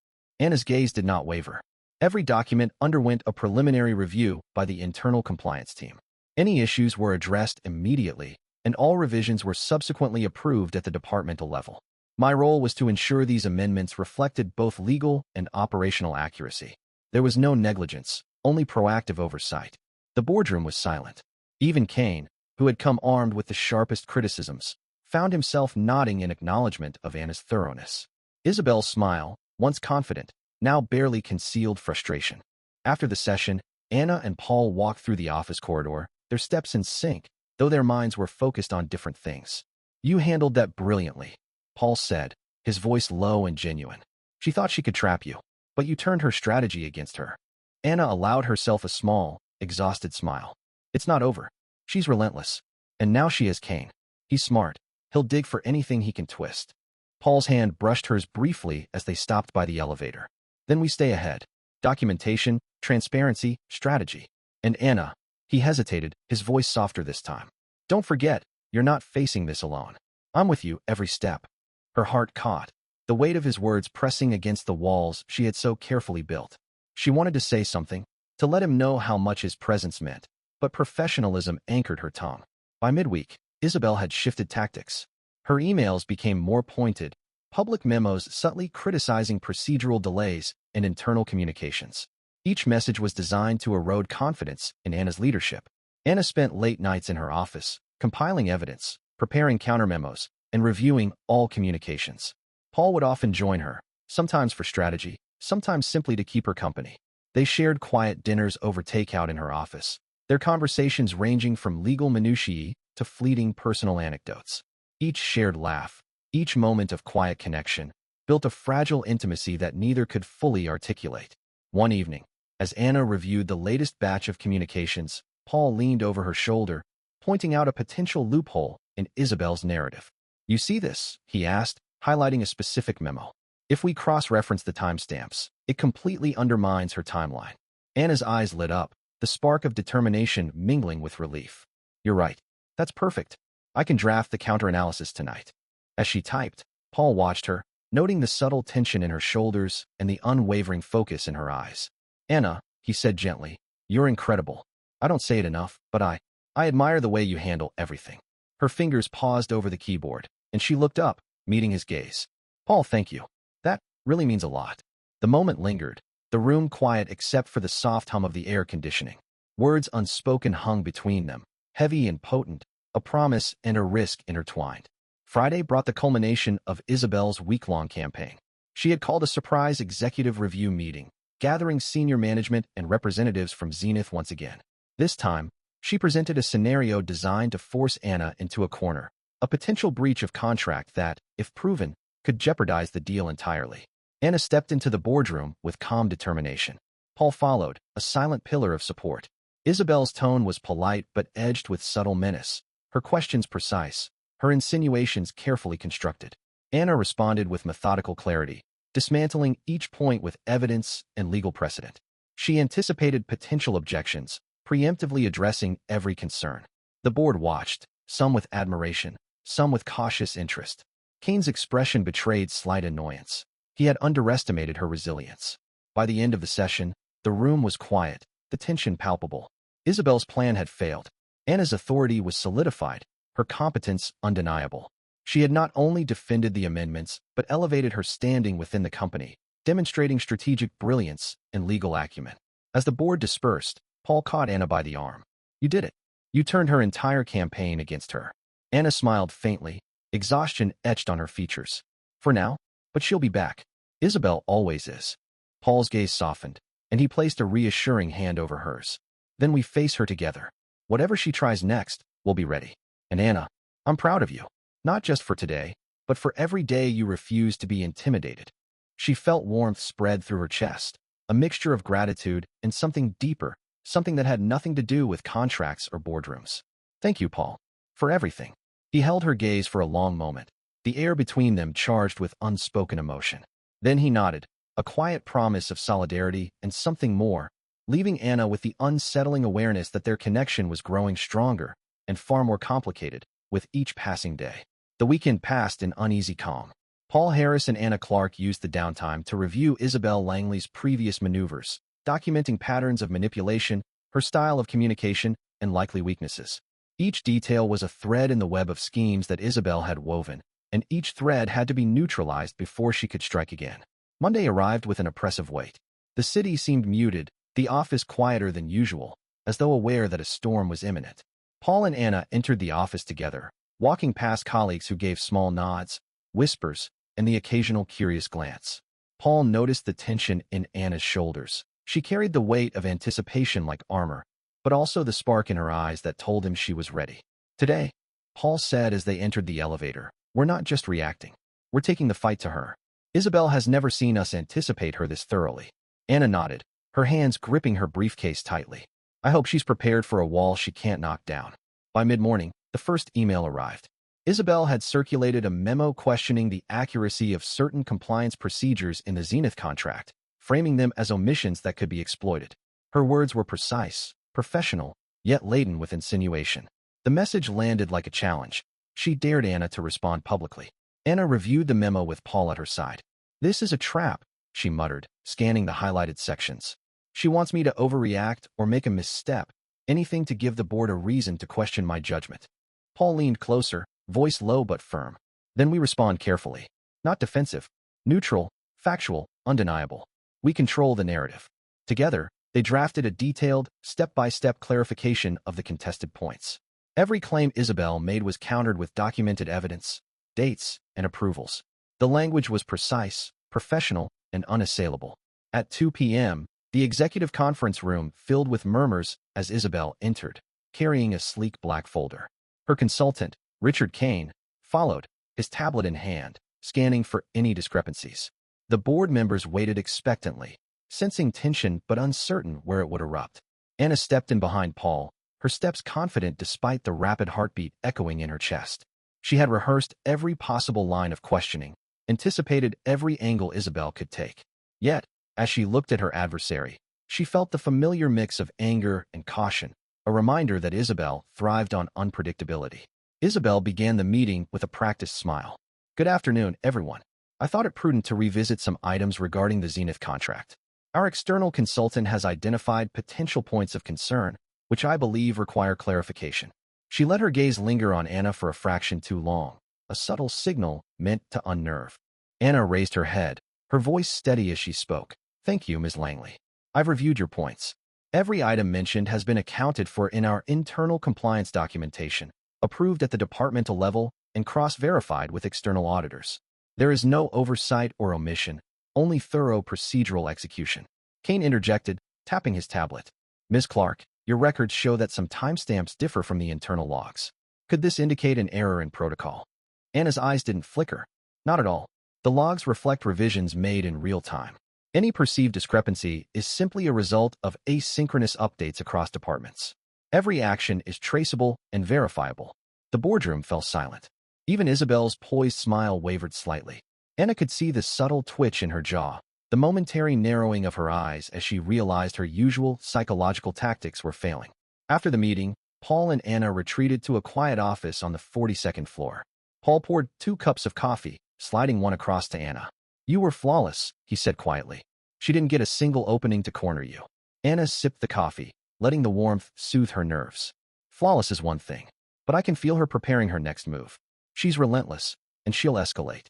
Anna's gaze did not waver. Every document underwent a preliminary review by the internal compliance team. Any issues were addressed immediately, and all revisions were subsequently approved at the departmental level. My role was to ensure these amendments reflected both legal and operational accuracy. There was no negligence, only proactive oversight. The boardroom was silent. Even Kane, who had come armed with the sharpest criticisms, found himself nodding in acknowledgement of Anna's thoroughness. Isabel's smile, once confident, now barely concealed frustration. After the session, Anna and Paul walked through the office corridor, their steps in sync, though their minds were focused on different things. You handled that brilliantly, Paul said, his voice low and genuine. She thought she could trap you, but you turned her strategy against her. Anna allowed herself a small, exhausted smile. It's not over. She's relentless. And now she has Kane. He's smart. He'll dig for anything he can twist. Paul's hand brushed hers briefly as they stopped by the elevator. Then we stay ahead. Documentation, transparency, strategy. And Anna, he hesitated, his voice softer this time. Don't forget, you're not facing this alone. I'm with you every step. Her heart caught, the weight of his words pressing against the walls she had so carefully built. She wanted to say something, to let him know how much his presence meant, but professionalism anchored her tongue. By midweek, Isabel had shifted tactics. Her emails became more pointed, public memos subtly criticizing procedural delays and internal communications. Each message was designed to erode confidence in Anna's leadership. Anna spent late nights in her office, compiling evidence, preparing countermemos, and reviewing all communications. Paul would often join her, sometimes for strategy, sometimes simply to keep her company. They shared quiet dinners over takeout in her office, their conversations ranging from legal minutiae to fleeting personal anecdotes. Each shared laugh, each moment of quiet connection, built a fragile intimacy that neither could fully articulate. One evening, as Anna reviewed the latest batch of communications, Paul leaned over her shoulder, pointing out a potential loophole in Isabel's narrative. You see this? He asked, highlighting a specific memo. If we cross-reference the timestamps, it completely undermines her timeline. Anna's eyes lit up, the spark of determination mingling with relief. You're right. That's perfect. I can draft the counter-analysis tonight. As she typed, Paul watched her, noting the subtle tension in her shoulders and the unwavering focus in her eyes. Anna, he said gently, you're incredible. I don't say it enough, but I admire the way you handle everything. Her fingers paused over the keyboard, and she looked up, meeting his gaze. Paul, thank you. That really means a lot. The moment lingered, the room quiet except for the soft hum of the air conditioning. Words unspoken hung between them, heavy and potent, a promise and a risk intertwined. Friday brought the culmination of Isabel's week-long campaign. She had called a surprise executive review meeting, gathering senior management and representatives from Zenith once again. This time, she presented a scenario designed to force Anna into a corner, a potential breach of contract that, if proven, could jeopardize the deal entirely. Anna stepped into the boardroom with calm determination. Paul followed, a silent pillar of support. Isabel's tone was polite but edged with subtle menace, her questions precise, her insinuations carefully constructed. Anna responded with methodical clarity, dismantling each point with evidence and legal precedent. She anticipated potential objections, preemptively addressing every concern. The board watched, some with admiration, some with cautious interest. Kane's expression betrayed slight annoyance. He had underestimated her resilience. By the end of the session, the room was quiet, the tension palpable. Isabel's plan had failed. Anna's authority was solidified, her competence undeniable. She had not only defended the amendments, but elevated her standing within the company, demonstrating strategic brilliance and legal acumen. As the board dispersed, Paul caught Anna by the arm. "You did it. You turned her entire campaign against her." Anna smiled faintly, exhaustion etched on her features. "For now, but she'll be back. Isabel always is." Paul's gaze softened, and he placed a reassuring hand over hers. "Then we face her together. Whatever she tries next, we'll be ready. And Anna, I'm proud of you. Not just for today, but for every day you refuse to be intimidated." She felt warmth spread through her chest, a mixture of gratitude and something deeper, something that had nothing to do with contracts or boardrooms. "Thank you, Paul, for everything." He held her gaze for a long moment, the air between them charged with unspoken emotion. Then he nodded, a quiet promise of solidarity and something more, leaving Anna with the unsettling awareness that their connection was growing stronger and far more complicated with each passing day. The weekend passed in uneasy calm. Paul Harris and Anna Clark used the downtime to review Isabel Langley's previous maneuvers, documenting patterns of manipulation, her style of communication, and likely weaknesses. Each detail was a thread in the web of schemes that Isabel had woven, and each thread had to be neutralized before she could strike again. Monday arrived with an oppressive weight. The city seemed muted, the office quieter than usual, as though aware that a storm was imminent. Paul and Anna entered the office together, walking past colleagues who gave small nods, whispers, and the occasional curious glance. Paul noticed the tension in Anna's shoulders. She carried the weight of anticipation like armor, but also the spark in her eyes that told him she was ready. "Today," Paul said as they entered the elevator, "we're not just reacting. We're taking the fight to her. Isabel has never seen us anticipate her this thoroughly." Anna nodded, her hands gripping her briefcase tightly. "I hope she's prepared for a wall she can't knock down." By mid-morning, the first email arrived. Isabel had circulated a memo questioning the accuracy of certain compliance procedures in the Zenith contract, framing them as omissions that could be exploited. Her words were precise, professional, yet laden with insinuation. The message landed like a challenge. She dared Anna to respond publicly. Anna reviewed the memo with Paul at her side. "This is a trap," she muttered, scanning the highlighted sections. "She wants me to overreact or make a misstep, anything to give the board a reason to question my judgment." Paul leaned closer, voice low but firm. "Then we respond carefully. Not defensive. Neutral, factual, undeniable. We control the narrative." Together, they drafted a detailed, step-by-step clarification of the contested points. Every claim Isabel made was countered with documented evidence, dates, and approvals. The language was precise, professional, and unassailable. At 2 p.m., the executive conference room filled with murmurs as Isabel entered, carrying a sleek black folder. Her consultant, Richard Kane, followed, his tablet in hand, scanning for any discrepancies. The board members waited expectantly, sensing tension but uncertain where it would erupt. Anna stepped in behind Paul, her steps confident despite the rapid heartbeat echoing in her chest. She had rehearsed every possible line of questioning, anticipated every angle Isabel could take. Yet, as she looked at her adversary, she felt the familiar mix of anger and caution, a reminder that Isabel thrived on unpredictability. Isabel began the meeting with a practiced smile. "Good afternoon, everyone. I thought it prudent to revisit some items regarding the Zenith contract. Our external consultant has identified potential points of concern, which I believe require clarification." She let her gaze linger on Anna for a fraction too long, a subtle signal meant to unnerve. Anna raised her head, her voice steady as she spoke. "Thank you, Ms. Langley. I've reviewed your points. Every item mentioned has been accounted for in our internal compliance documentation, approved at the departmental level, and cross-verified with external auditors. There is no oversight or omission, only thorough procedural execution." Kane interjected, tapping his tablet. "Ms. Clark, your records show that some timestamps differ from the internal logs. Could this indicate an error in protocol?" Anna's eyes didn't flicker. "Not at all. The logs reflect revisions made in real time. Any perceived discrepancy is simply a result of asynchronous updates across departments. Every action is traceable and verifiable." The boardroom fell silent. Even Isabel's poised smile wavered slightly. Anna could see the subtle twitch in her jaw, the momentary narrowing of her eyes as she realized her usual psychological tactics were failing. After the meeting, Paul and Anna retreated to a quiet office on the 42nd floor. Paul poured 2 cups of coffee, sliding one across to Anna. You were flawless, he said quietly. She didn't get a single opening to corner you. Anna sipped the coffee, letting the warmth soothe her nerves. Flawless is one thing, but I can feel her preparing her next move. She's relentless, and she'll escalate.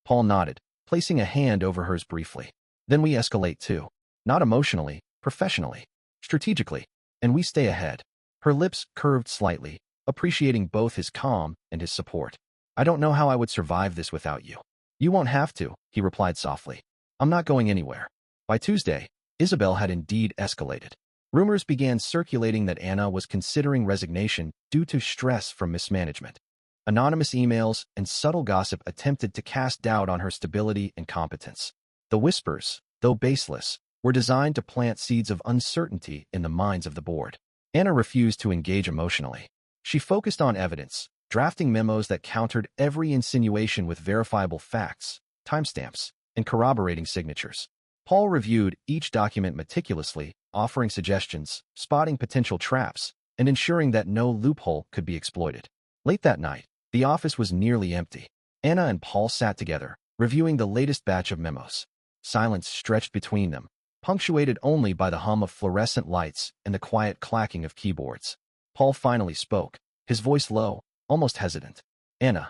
Paul nodded, placing a hand over hers briefly. Then we escalate too. Not emotionally, professionally, strategically, and we stay ahead. Her lips curved slightly, appreciating both his calm and his support. I don't know how I would survive this without you. You won't have to, he replied softly. I'm not going anywhere. By Tuesday, Isabel had indeed escalated. Rumors began circulating that Anna was considering resignation due to stress from mismanagement. Anonymous emails and subtle gossip attempted to cast doubt on her stability and competence. The whispers, though baseless, were designed to plant seeds of uncertainty in the minds of the board. Anna refused to engage emotionally. She focused on evidence, drafting memos that countered every insinuation with verifiable facts, timestamps, and corroborating signatures. Paul reviewed each document meticulously, offering suggestions, spotting potential traps, and ensuring that no loophole could be exploited. Late that night, the office was nearly empty. Anna and Paul sat together, reviewing the latest batch of memos. Silence stretched between them, punctuated only by the hum of fluorescent lights and the quiet clacking of keyboards. Paul finally spoke, his voice low, almost hesitant. Anna,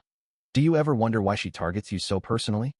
do you ever wonder why she targets you so personally?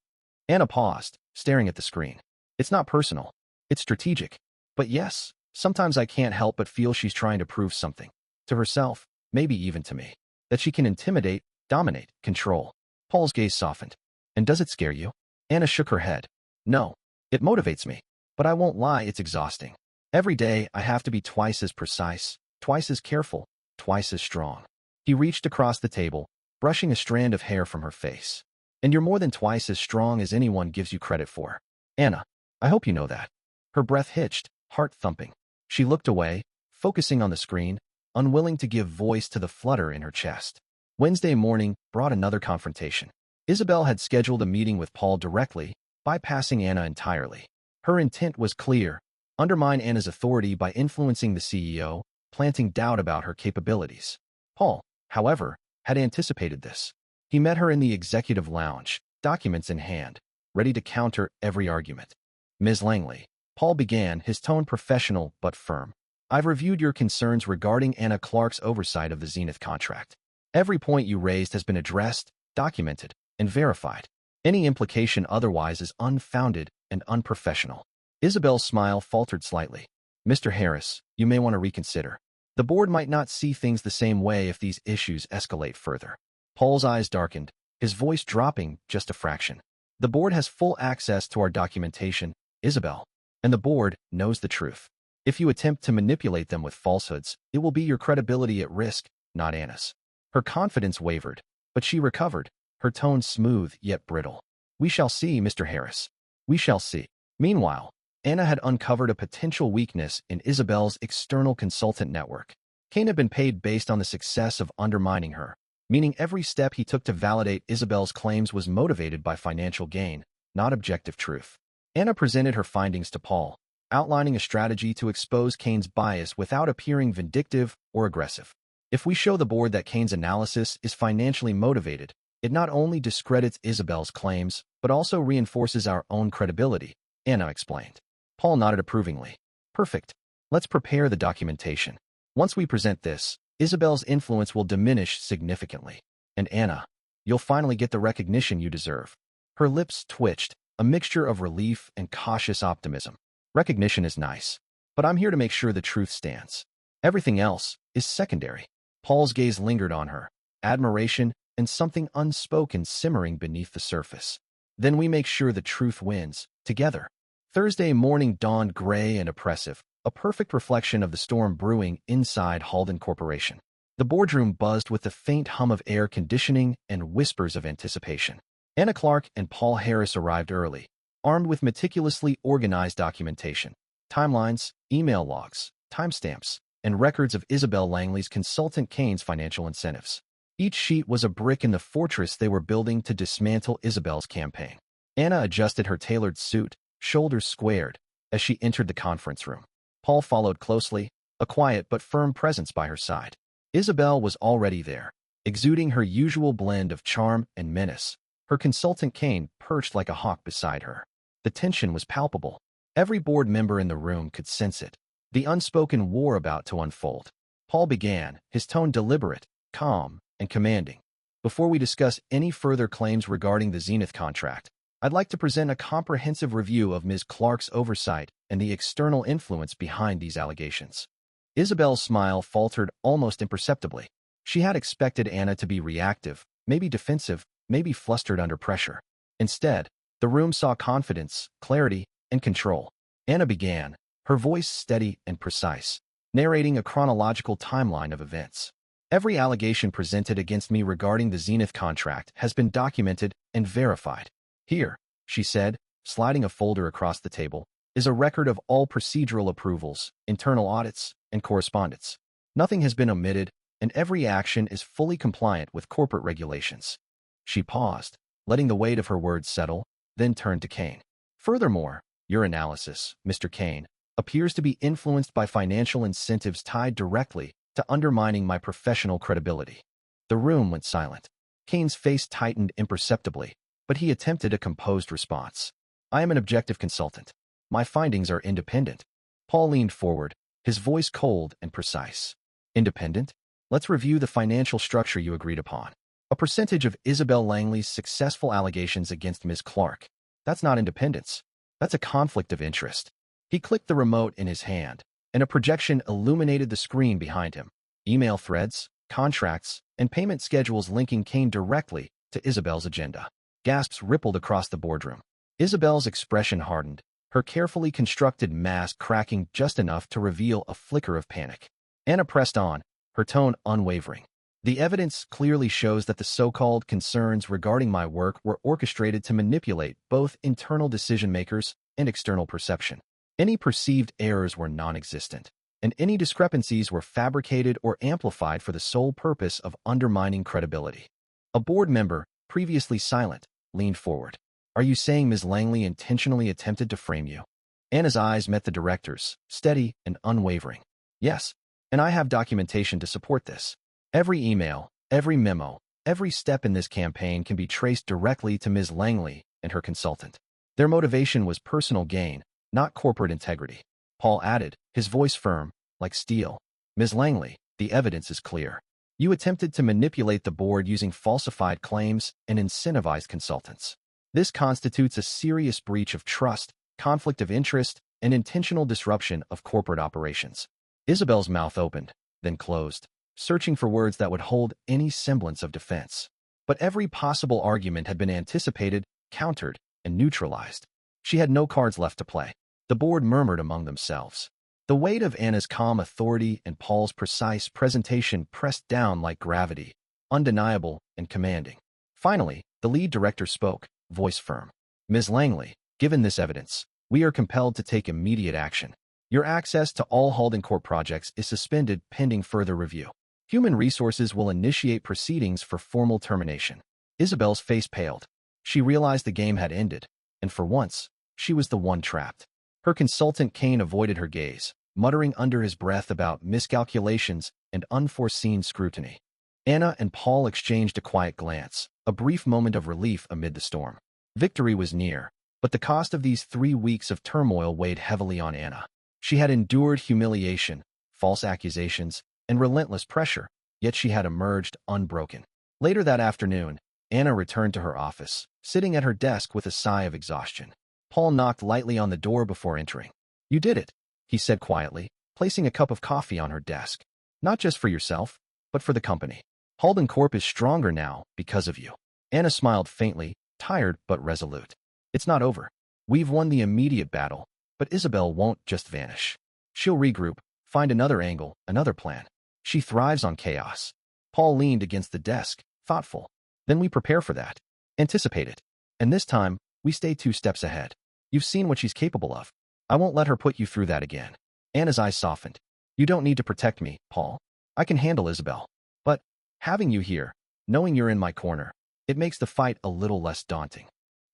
Anna paused, staring at the screen. It's not personal. It's strategic. But yes, sometimes I can't help but feel she's trying to prove something. To herself, maybe even to me. That she can intimidate, dominate, control. Paul's gaze softened. And does it scare you? Anna shook her head. No. It motivates me. But I won't lie, it's exhausting. Every day, I have to be twice as precise, twice as careful, twice as strong. He reached across the table, brushing a strand of hair from her face. And you're more than twice as strong as anyone gives you credit for. Anna, I hope you know that. Her breath hitched, heart thumping. She looked away, focusing on the screen, unwilling to give voice to the flutter in her chest. Wednesday morning brought another confrontation. Isabel had scheduled a meeting with Paul directly, bypassing Anna entirely. Her intent was clear: undermine Anna's authority by influencing the CEO, planting doubt about her capabilities. Paul, however, had anticipated this. He met her in the executive lounge, documents in hand, ready to counter every argument. Ms. Langley, Paul began, his tone professional but firm. I've reviewed your concerns regarding Anna Clark's oversight of the Zenith contract. Every point you raised has been addressed, documented, and verified. Any implication otherwise is unfounded and unprofessional. Isabel's smile faltered slightly. Mr. Harris, you may want to reconsider. The board might not see things the same way if these issues escalate further. Paul's eyes darkened, his voice dropping just a fraction. The board has full access to our documentation, Isabel, and the board knows the truth. If you attempt to manipulate them with falsehoods, it will be your credibility at risk, not Anna's. Her confidence wavered, but she recovered, her tone smooth yet brittle. We shall see, Mr. Harris. We shall see. Meanwhile, Anna had uncovered a potential weakness in Isabel's external consultant network. Kane had been paid based on the success of undermining her, meaning every step he took to validate Isabel's claims was motivated by financial gain, not objective truth. Anna presented her findings to Paul, outlining a strategy to expose Kane's bias without appearing vindictive or aggressive. If we show the board that Kane's analysis is financially motivated, it not only discredits Isabel's claims, but also reinforces our own credibility, Anna explained. Paul nodded approvingly. Perfect. Let's prepare the documentation. Once we present this, Isabel's influence will diminish significantly. And Anna, you'll finally get the recognition you deserve. Her lips twitched, a mixture of relief and cautious optimism. Recognition is nice, but I'm here to make sure the truth stands. Everything else is secondary. Paul's gaze lingered on her, admiration and something unspoken simmering beneath the surface. Then we make sure the truth wins, together. Thursday morning dawned gray and oppressive, a perfect reflection of the storm brewing inside Halden Corporation. The boardroom buzzed with the faint hum of air conditioning and whispers of anticipation. Anna Clark and Paul Harris arrived early, armed with meticulously organized documentation, timelines, email logs, timestamps, and records of Isabel Langley's consultant Kane's financial incentives. Each sheet was a brick in the fortress they were building to dismantle Isabel's campaign. Anna adjusted her tailored suit, shoulders squared, as she entered the conference room. Paul followed closely, a quiet but firm presence by her side. Isabel was already there, Exuding her usual blend of charm and menace, her consultant Kane perched like a hawk beside her. The tension was palpable. Every board member in the room could sense it. The unspoken war about to unfold. Paul began, his tone deliberate, calm, and commanding. Before we discuss any further claims regarding the Zenith contract, I'd like to present a comprehensive review of Ms. Clark's oversight and the external influence behind these allegations. Isabel's smile faltered almost imperceptibly. She had expected Anna to be reactive, maybe defensive, maybe flustered under pressure. Instead, the room saw confidence, clarity, and control. Anna began, her voice steady and precise, narrating a chronological timeline of events. Every allegation presented against me regarding the Zenith contract has been documented and verified. Here, she said, sliding a folder across the table, is a record of all procedural approvals, internal audits, and correspondence. Nothing has been omitted, and every action is fully compliant with corporate regulations. She paused, letting the weight of her words settle, then turned to Kane. Furthermore, your analysis, Mr. Kane, appears to be influenced by financial incentives tied directly to undermining my professional credibility. The room went silent. Kane's face tightened imperceptibly, but he attempted a composed response. I am an objective consultant. My findings are independent. Paul leaned forward, his voice cold and precise. Independent? Let's review the financial structure you agreed upon. A percentage of Isabel Langley's successful allegations against Ms. Clark. That's not independence. That's a conflict of interest. He clicked the remote in his hand, and a projection illuminated the screen behind him. Email threads, contracts, and payment schedules linking Kane directly to Isabel's agenda. Gasps rippled across the boardroom. Isabel's expression hardened, her carefully constructed mask cracking just enough to reveal a flicker of panic. Anna pressed on, her tone unwavering. The evidence clearly shows that the so-called concerns regarding my work were orchestrated to manipulate both internal decision-makers and external perception. Any perceived errors were non-existent, and any discrepancies were fabricated or amplified for the sole purpose of undermining credibility. A board member, previously silent, leaned forward. Are you saying Ms. Langley intentionally attempted to frame you? Anna's eyes met the director's, steady and unwavering. Yes, and I have documentation to support this. Every email, every memo, every step in this campaign can be traced directly to Ms. Langley and her consultant. Their motivation was personal gain, not corporate integrity. Paul added, his voice firm, like steel. Ms. Langley, the evidence is clear. You attempted to manipulate the board using falsified claims and incentivized consultants. This constitutes a serious breach of trust, conflict of interest, and intentional disruption of corporate operations. Isabel's mouth opened, then closed, searching for words that would hold any semblance of defense. But every possible argument had been anticipated, countered, and neutralized. She had no cards left to play. The board murmured among themselves. The weight of Anna's calm authority and Paul's precise presentation pressed down like gravity, undeniable and commanding. Finally, the lead director spoke, voice firm. Ms. Langley, given this evidence, we are compelled to take immediate action. Your access to all Halden Corp projects is suspended pending further review. Human Resources will initiate proceedings for formal termination. Isabel's face paled. She realized the game had ended, and for once, she was the one trapped. Her consultant Kane avoided her gaze, muttering under his breath about miscalculations and unforeseen scrutiny. Anna and Paul exchanged a quiet glance, a brief moment of relief amid the storm. Victory was near, but the cost of these 3 weeks of turmoil weighed heavily on Anna. She had endured humiliation, false accusations, and relentless pressure, yet she had emerged unbroken. Later that afternoon, Anna returned to her office, sitting at her desk with a sigh of exhaustion. Paul knocked lightly on the door before entering. You did it, he said quietly, placing a cup of coffee on her desk. Not just for yourself, but for the company. Halden Corp is stronger now because of you. Anna smiled faintly, tired but resolute. It's not over. We've won the immediate battle, but Isabel won't just vanish. She'll regroup, find another angle, another plan. She thrives on chaos. Paul leaned against the desk, thoughtful. Then we prepare for that. Anticipate it. And this time, we stay 2 steps ahead. You've seen what she's capable of. I won't let her put you through that again. Anna's eyes softened. You don't need to protect me, Paul. I can handle Isabel. But, having you here, knowing you're in my corner, it makes the fight a little less daunting.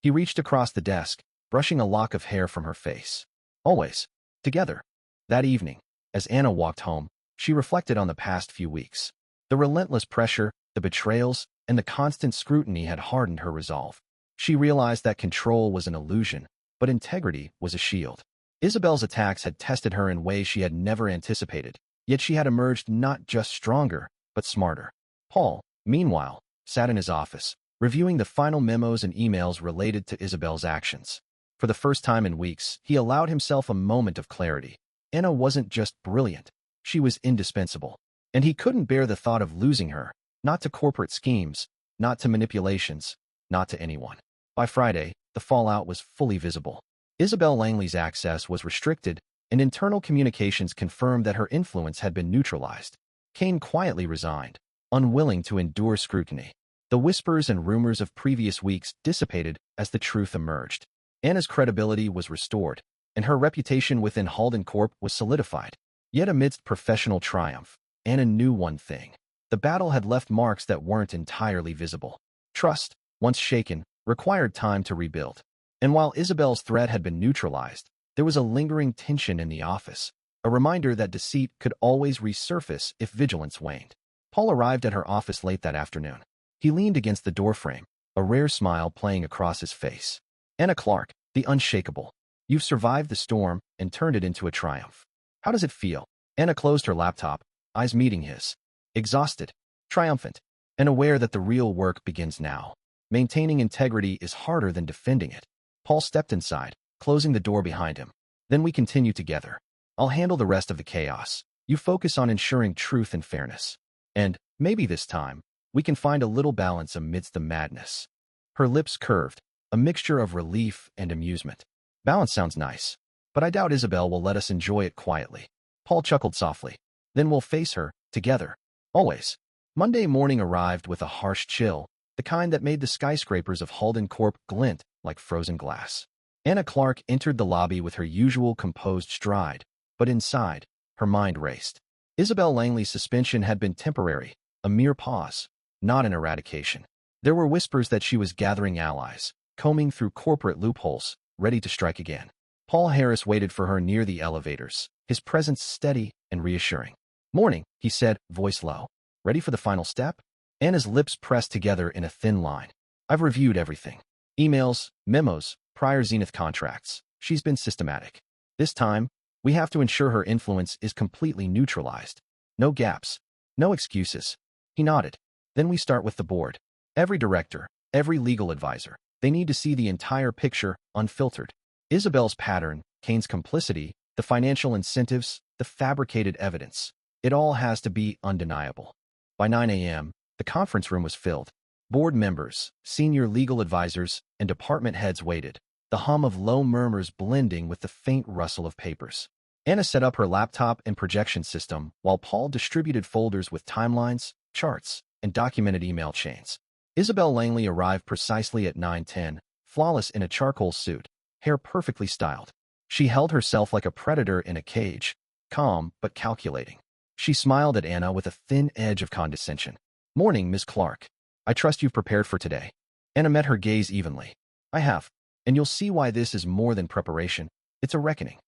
He reached across the desk, brushing a lock of hair from her face. Always. Together. That evening, as Anna walked home, she reflected on the past few weeks. The relentless pressure, The betrayals and the constant scrutiny had hardened her resolve. She realized that control was an illusion, but integrity was a shield. Isabel's attacks had tested her in ways she had never anticipated, yet she had emerged not just stronger, but smarter. Paul, meanwhile, sat in his office, reviewing the final memos and emails related to Isabel's actions. For the first time in weeks, he allowed himself a moment of clarity. Anna wasn't just brilliant, she was indispensable. And he couldn't bear the thought of losing her, not to corporate schemes, not to manipulations, not to anyone. By Friday, the fallout was fully visible. Isabel Langley's access was restricted, and internal communications confirmed that her influence had been neutralized. Kane quietly resigned, unwilling to endure scrutiny. The whispers and rumors of previous weeks dissipated as the truth emerged. Anna's credibility was restored, and her reputation within Halden Corp was solidified. Yet amidst professional triumph, Anna knew one thing. The battle had left marks that weren't entirely visible. Trust, once shaken, required time to rebuild. And while Isabel's threat had been neutralized, there was a lingering tension in the office, a reminder that deceit could always resurface if vigilance waned. Paul arrived at her office late that afternoon. He leaned against the doorframe, a rare smile playing across his face. Anna Clark, the unshakable. You've survived the storm and turned it into a triumph. How does it feel? Anna closed her laptop, eyes meeting his. Exhausted, triumphant, and aware that the real work begins now. Maintaining integrity is harder than defending it. Paul stepped inside, closing the door behind him. Then we continue together. I'll handle the rest of the chaos. You focus on ensuring truth and fairness. And, maybe this time, we can find a little balance amidst the madness. Her lips curved, a mixture of relief and amusement. Balance sounds nice, but I doubt Isabel will let us enjoy it quietly. Paul chuckled softly. Then we'll face her, together. Always. Monday morning arrived with a harsh chill, the kind that made the skyscrapers of Halden Corp glint like frozen glass. Anna Clark entered the lobby with her usual composed stride, but inside, her mind raced. Isabel Langley's suspension had been temporary, a mere pause, not an eradication. There were whispers that she was gathering allies, combing through corporate loopholes, ready to strike again. Paul Harris waited for her near the elevators, his presence steady and reassuring. Morning, he said, voice low. Ready for the final step? Anna's lips pressed together in a thin line. I've reviewed everything. Emails, memos, prior Zenith contracts. She's been systematic. This time, we have to ensure her influence is completely neutralized. No gaps. No excuses. He nodded. Then we start with the board. Every director, every legal advisor. They need to see the entire picture, unfiltered. Isabel's pattern, Kane's complicity, the financial incentives, the fabricated evidence. It all has to be undeniable. By 9 a.m., the conference room was filled. Board members, senior legal advisors, and department heads waited, the hum of low murmurs blending with the faint rustle of papers. Anna set up her laptop and projection system while Paul distributed folders with timelines, charts, and documented email chains. Isabel Langley arrived precisely at 9:10, flawless in a charcoal suit, hair perfectly styled. She held herself like a predator in a cage, calm but calculating. She smiled at Anna with a thin edge of condescension. Morning, Miss Clark. I trust you've prepared for today. Anna met her gaze evenly. I have, and you'll see why this is more than preparation. It's a reckoning.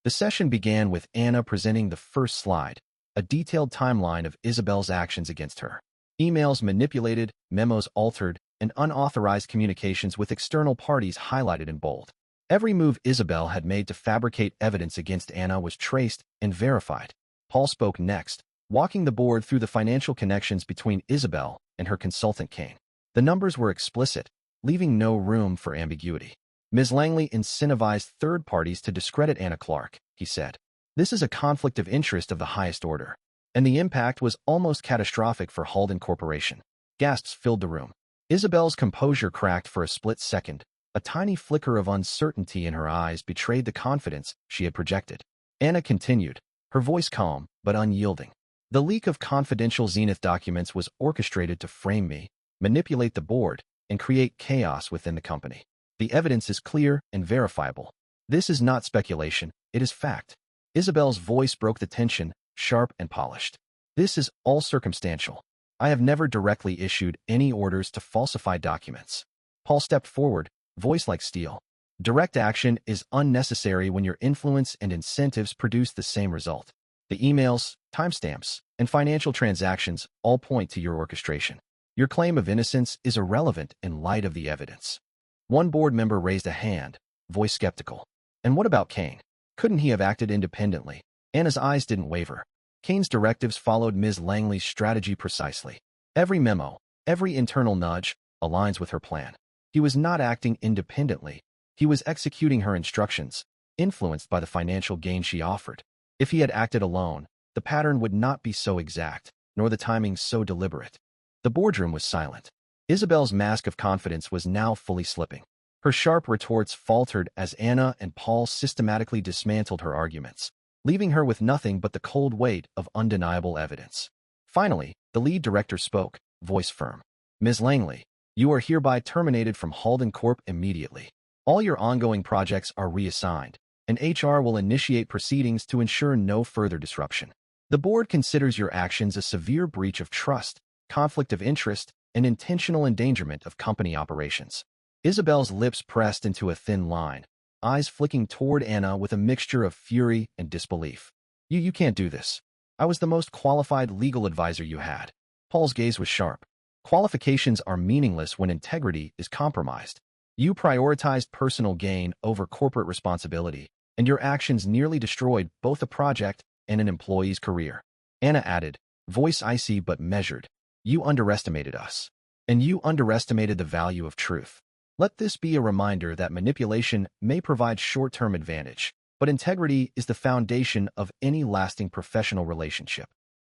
The session began with Anna presenting the first slide, a detailed timeline of Isabel's actions against her. Emails manipulated, memos altered, and unauthorized communications with external parties highlighted in bold. Every move Isabel had made to fabricate evidence against Anna was traced and verified. Paul spoke next, walking the board through the financial connections between Isabel and her consultant Kane. The numbers were explicit, leaving no room for ambiguity. Ms. Langley incentivized third parties to discredit Anna Clark, he said. This is a conflict of interest of the highest order. And the impact was almost catastrophic for Halden Corporation. Gasps filled the room. Isabel's composure cracked for a split second. A tiny flicker of uncertainty in her eyes betrayed the confidence she had projected. Anna continued, her voice calm but unyielding. The leak of confidential Zenith documents was orchestrated to frame me, manipulate the board, and create chaos within the company. The evidence is clear and verifiable. This is not speculation, it is fact. Isabel's voice broke the tension, sharp and polished. This is all circumstantial. I have never directly issued any orders to falsify documents. Paul stepped forward, voice like steel. Direct action is unnecessary when your influence and incentives produce the same result. The emails, timestamps, and financial transactions all point to your orchestration. Your claim of innocence is irrelevant in light of the evidence. One board member raised a hand, voice skeptical. And what about Kane? Couldn't he have acted independently? Anna's eyes didn't waver. Kane's directives followed Ms. Langley's strategy precisely. Every memo, every internal nudge, aligns with her plan. He was not acting independently. He was executing her instructions, influenced by the financial gain she offered. If he had acted alone, the pattern would not be so exact, nor the timing so deliberate. The boardroom was silent. Isabel's mask of confidence was now fully slipping. Her sharp retorts faltered as Anna and Paul systematically dismantled her arguments, leaving her with nothing but the cold weight of undeniable evidence. Finally, the lead director spoke, voice firm. Ms. Langley, you are hereby terminated from Halden Corp immediately. All your ongoing projects are reassigned, and HR will initiate proceedings to ensure no further disruption. The board considers your actions a severe breach of trust, conflict of interest, and intentional endangerment of company operations. Isabel's lips pressed into a thin line, eyes flicking toward Anna with a mixture of fury and disbelief. You can't do this. I was the most qualified legal advisor you had. Paul's gaze was sharp. Qualifications are meaningless when integrity is compromised. You prioritized personal gain over corporate responsibility, and your actions nearly destroyed both a project and an employee's career. Anna added, voice icy but measured. You underestimated us. And you underestimated the value of truth. Let this be a reminder that manipulation may provide short-term advantage, but integrity is the foundation of any lasting professional relationship.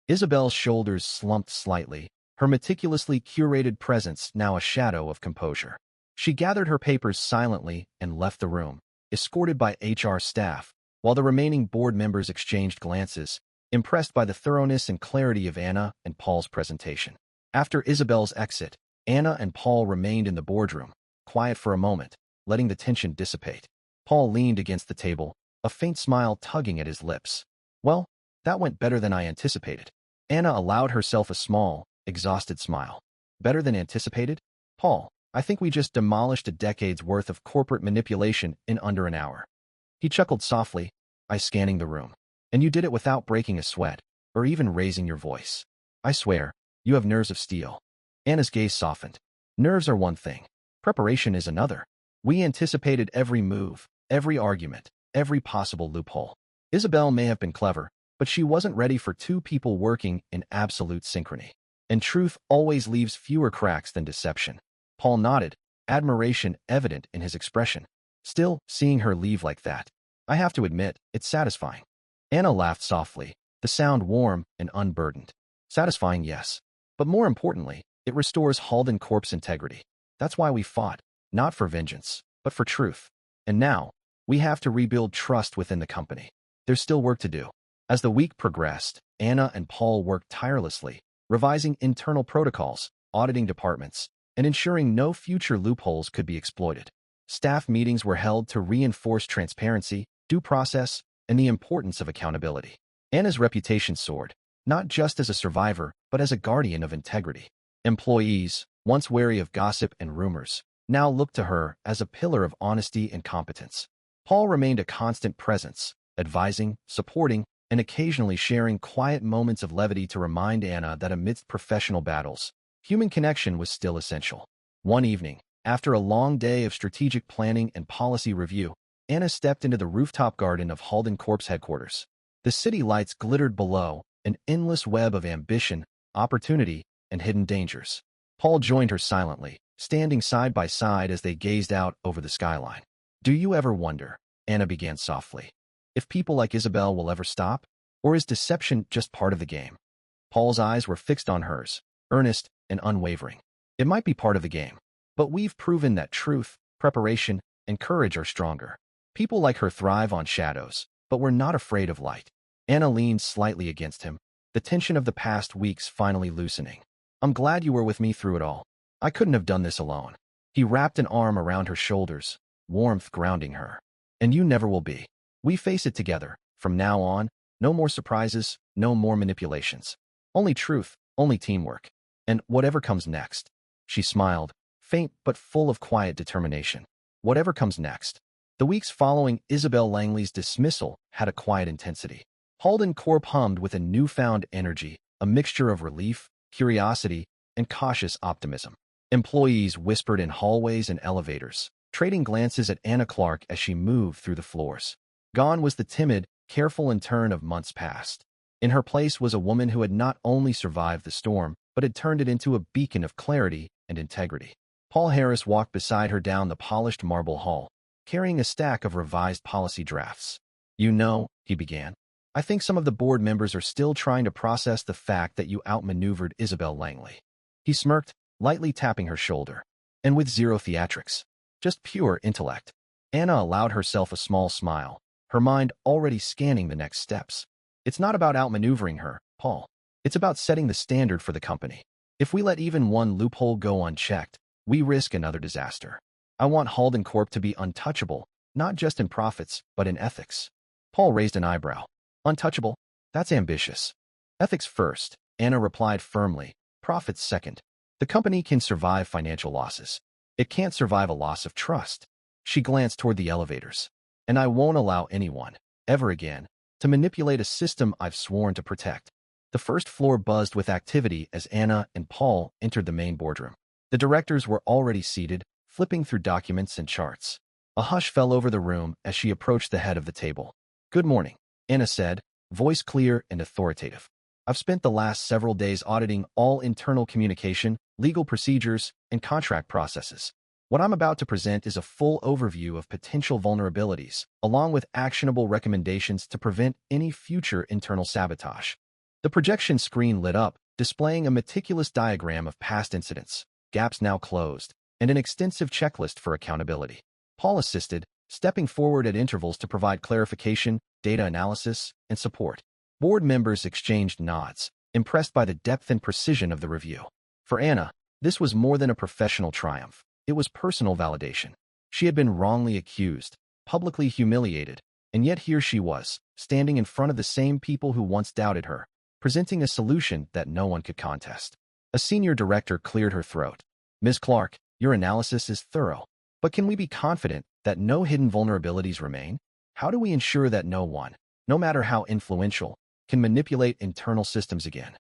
Isabel's shoulders slumped slightly, her meticulously curated presence now a shadow of composure. She gathered her papers silently and left the room, escorted by HR staff, while the remaining board members exchanged glances, impressed by the thoroughness and clarity of Anna and Paul's presentation. After Isabel's exit, Anna and Paul remained in the boardroom, quiet for a moment, letting the tension dissipate. Paul leaned against the table, a faint smile tugging at his lips. Well, that went better than I anticipated. Anna allowed herself a small, exhausted smile. Better than anticipated? Paul, I think we just demolished a decade's worth of corporate manipulation in under an hour. He chuckled softly, eyes scanning the room. And you did it without breaking a sweat, or even raising your voice. I swear, you have nerves of steel. Anna's gaze softened. Nerves are one thing. Preparation is another. We anticipated every move, every argument, every possible loophole. Isabel may have been clever, but she wasn't ready for two people working in absolute synchrony. And truth always leaves fewer cracks than deception. Paul nodded, admiration evident in his expression. Still, seeing her leave like that, I have to admit, it's satisfying. Anna laughed softly, the sound warm and unburdened. Satisfying, yes. But more importantly, it restores Halden Corp's integrity. That's why we fought, not for vengeance, but for truth. And now, we have to rebuild trust within the company. There's still work to do. As the week progressed, Anna and Paul worked tirelessly, revising internal protocols, auditing departments, and ensuring no future loopholes could be exploited. Staff meetings were held to reinforce transparency, due process, and the importance of accountability. Anna's reputation soared, not just as a survivor, but as a guardian of integrity. Employees, once wary of gossip and rumors, now looked to her as a pillar of honesty and competence. Paul remained a constant presence, advising, supporting, and occasionally sharing quiet moments of levity to remind Anna that amidst professional battles, human connection was still essential. One evening, after a long day of strategic planning and policy review, Anna stepped into the rooftop garden of Halden Corp's headquarters. The city lights glittered below, an endless web of ambition, opportunity, and hidden dangers. Paul joined her silently, standing side by side as they gazed out over the skyline. Do you ever wonder, Anna began softly, if people like Isabel will ever stop? Or is deception just part of the game? Paul's eyes were fixed on hers, earnest and unwavering. It might be part of the game, but we've proven that truth, preparation, and courage are stronger. People like her thrive on shadows, but we're not afraid of light. Anna leaned slightly against him, the tension of the past weeks finally loosening. I'm glad you were with me through it all. I couldn't have done this alone. He wrapped an arm around her shoulders, warmth grounding her. And you never will be. We face it together. From now on, no more surprises, no more manipulations. Only truth, only teamwork. And whatever comes next. She smiled, faint but full of quiet determination. Whatever comes next. The weeks following Isabel Langley's dismissal had a quiet intensity. Halden Corp hummed with a newfound energy, a mixture of relief, curiosity, and cautious optimism. Employees whispered in hallways and elevators, trading glances at Anna Clark as she moved through the floors. Gone was the timid, careful intern of months past. In her place was a woman who had not only survived the storm, but had turned it into a beacon of clarity and integrity. Paul Harris walked beside her down the polished marble hall, carrying a stack of revised policy drafts. "You know," he began, "I think some of the board members are still trying to process the fact that you outmaneuvered Isabel Langley." He smirked, lightly tapping her shoulder. And with zero theatrics. Just pure intellect. Anna allowed herself a small smile, her mind already scanning the next steps. "It's not about outmaneuvering her, Paul. It's about setting the standard for the company. If we let even one loophole go unchecked, we risk another disaster. I want Halden Corp to be untouchable, not just in profits, but in ethics." Paul raised an eyebrow. "Untouchable? That's ambitious." "Ethics first," Anna replied firmly. "Profits second. The company can survive financial losses. It can't survive a loss of trust." She glanced toward the elevators. "And I won't allow anyone, ever again, to manipulate a system I've sworn to protect." The first floor buzzed with activity as Anna and Paul entered the main boardroom. The directors were already seated, flipping through documents and charts. A hush fell over the room as she approached the head of the table. "Good morning," Anna said, voice clear and authoritative. "I've spent the last several days auditing all internal communication, legal procedures, and contract processes. What I'm about to present is a full overview of potential vulnerabilities, along with actionable recommendations to prevent any future internal sabotage." The projection screen lit up, displaying a meticulous diagram of past incidents, gaps now closed, and an extensive checklist for accountability. Paul assisted, stepping forward at intervals to provide clarification, data analysis, and support. Board members exchanged nods, impressed by the depth and precision of the review. For Anna, this was more than a professional triumph. It was personal validation. She had been wrongly accused, publicly humiliated, and yet here she was, standing in front of the same people who once doubted her, presenting a solution that no one could contest. A senior director cleared her throat. "Ms. Clark, your analysis is thorough. But can we be confident that no hidden vulnerabilities remain? How do we ensure that no one, no matter how influential, can manipulate internal systems again?"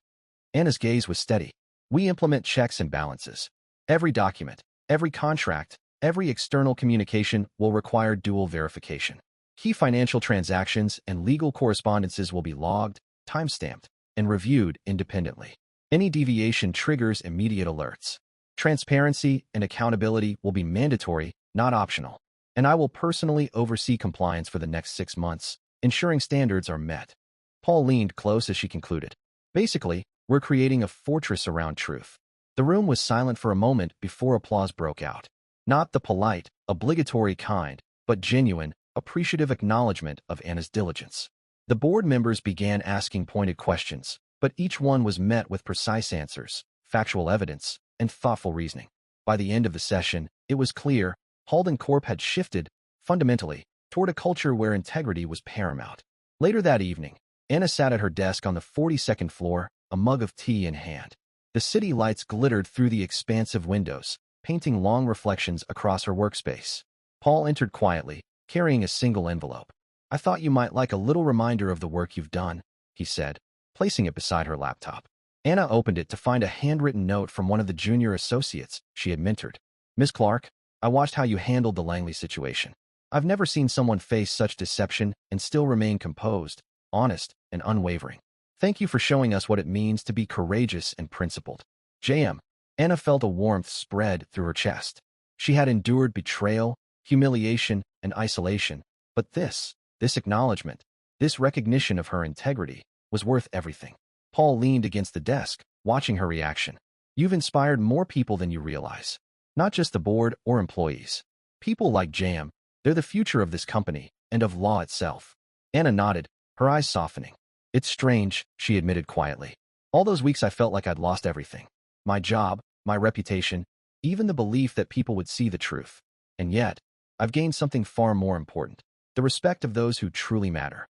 Anna's gaze was steady. "We implement checks and balances. Every document, every contract, every external communication will require dual verification. Key financial transactions and legal correspondences will be logged, timestamped, and reviewed independently. Any deviation triggers immediate alerts. Transparency and accountability will be mandatory, not optional. And I will personally oversee compliance for the next 6 months, ensuring standards are met." Paul leaned close as she concluded. "Basically, we're creating a fortress around truth." The room was silent for a moment before applause broke out. Not the polite, obligatory kind, but genuine, appreciative acknowledgement of Anna's diligence. The board members began asking pointed questions, but each one was met with precise answers, factual evidence, and thoughtful reasoning. By the end of the session, it was clear Halden Corp had shifted, fundamentally, toward a culture where integrity was paramount. Later that evening, Anna sat at her desk on the 42nd floor, a mug of tea in hand. The city lights glittered through the expansive windows, painting long reflections across her workspace. Paul entered quietly, carrying a single envelope. "I thought you might like a little reminder of the work you've done," he said, placing it beside her laptop. Anna opened it to find a handwritten note from one of the junior associates she had mentored. "Ms. Clark, I watched how you handled the Langley situation. I've never seen someone face such deception and still remain composed, honest, and unwavering. Thank you for showing us what it means to be courageous and principled." JM. Anna felt a warmth spread through her chest. She had endured betrayal, humiliation, and isolation, but this acknowledgement, this recognition of her integrity, was worth everything. Paul leaned against the desk, watching her reaction. "You've inspired more people than you realize. Not just the board or employees. People like JM, they're the future of this company and of law itself." Anna nodded, her eyes softening. "It's strange," she admitted quietly. "All those weeks I felt like I'd lost everything. My job, my reputation, even the belief that people would see the truth. And yet, I've gained something far more important. The respect of those who truly matter."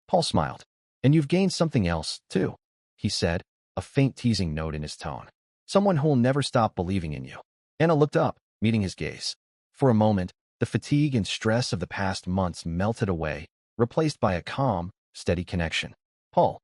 Paul smiled. "And you've gained something else, too," he said, a faint teasing note in his tone. "Someone who'll never stop believing in you." Anna looked up, meeting his gaze. For a moment, the fatigue and stress of the past months melted away, replaced by a calm, steady connection. "Paul,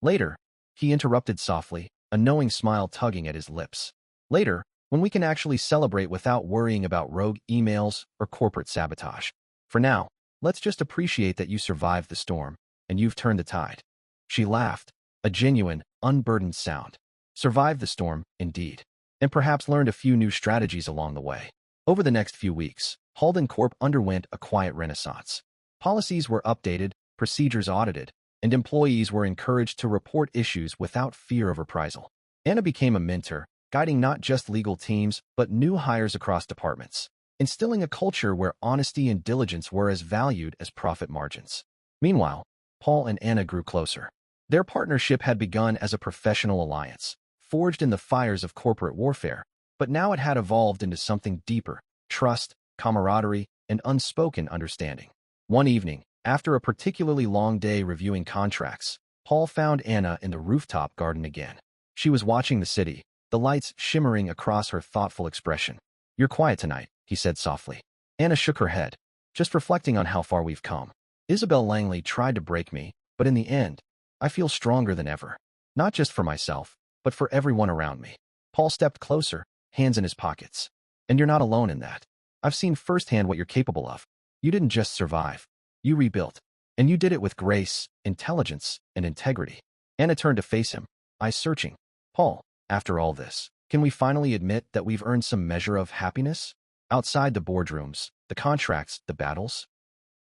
later," he interrupted softly, a knowing smile tugging at his lips. Later, when we can actually celebrate without worrying about rogue emails or corporate sabotage. For now, let's just appreciate that you survived the storm, and you've turned the tide. She laughed, a genuine, unburdened sound. Survived the storm, indeed, and perhaps learned a few new strategies along the way. Over the next few weeks, Halden Corp underwent a quiet renaissance. Policies were updated, procedures audited, and employees were encouraged to report issues without fear of reprisal. Anna became a mentor, guiding not just legal teams, but new hires across departments, instilling a culture where honesty and diligence were as valued as profit margins. Meanwhile, Paul and Anna grew closer. Their partnership had begun as a professional alliance, forged in the fires of corporate warfare, but now it had evolved into something deeper: trust, camaraderie, and unspoken understanding. One evening, after a particularly long day reviewing contracts, Paul found Anna in the rooftop garden again. She was watching the city, the lights shimmering across her thoughtful expression. "You're quiet tonight," he said softly. Anna shook her head. "Just reflecting on how far we've come. Isabel Langley tried to break me, but in the end, I feel stronger than ever. Not just for myself, but for everyone around me." Paul stepped closer, hands in his pockets. "And you're not alone in that. I've seen firsthand what you're capable of. You didn't just survive. You rebuilt. And you did it with grace, intelligence, and integrity." Anna turned to face him, eyes searching. "Paul, after all this, can we finally admit that we've earned some measure of happiness? Outside the boardrooms, the contracts, the battles?"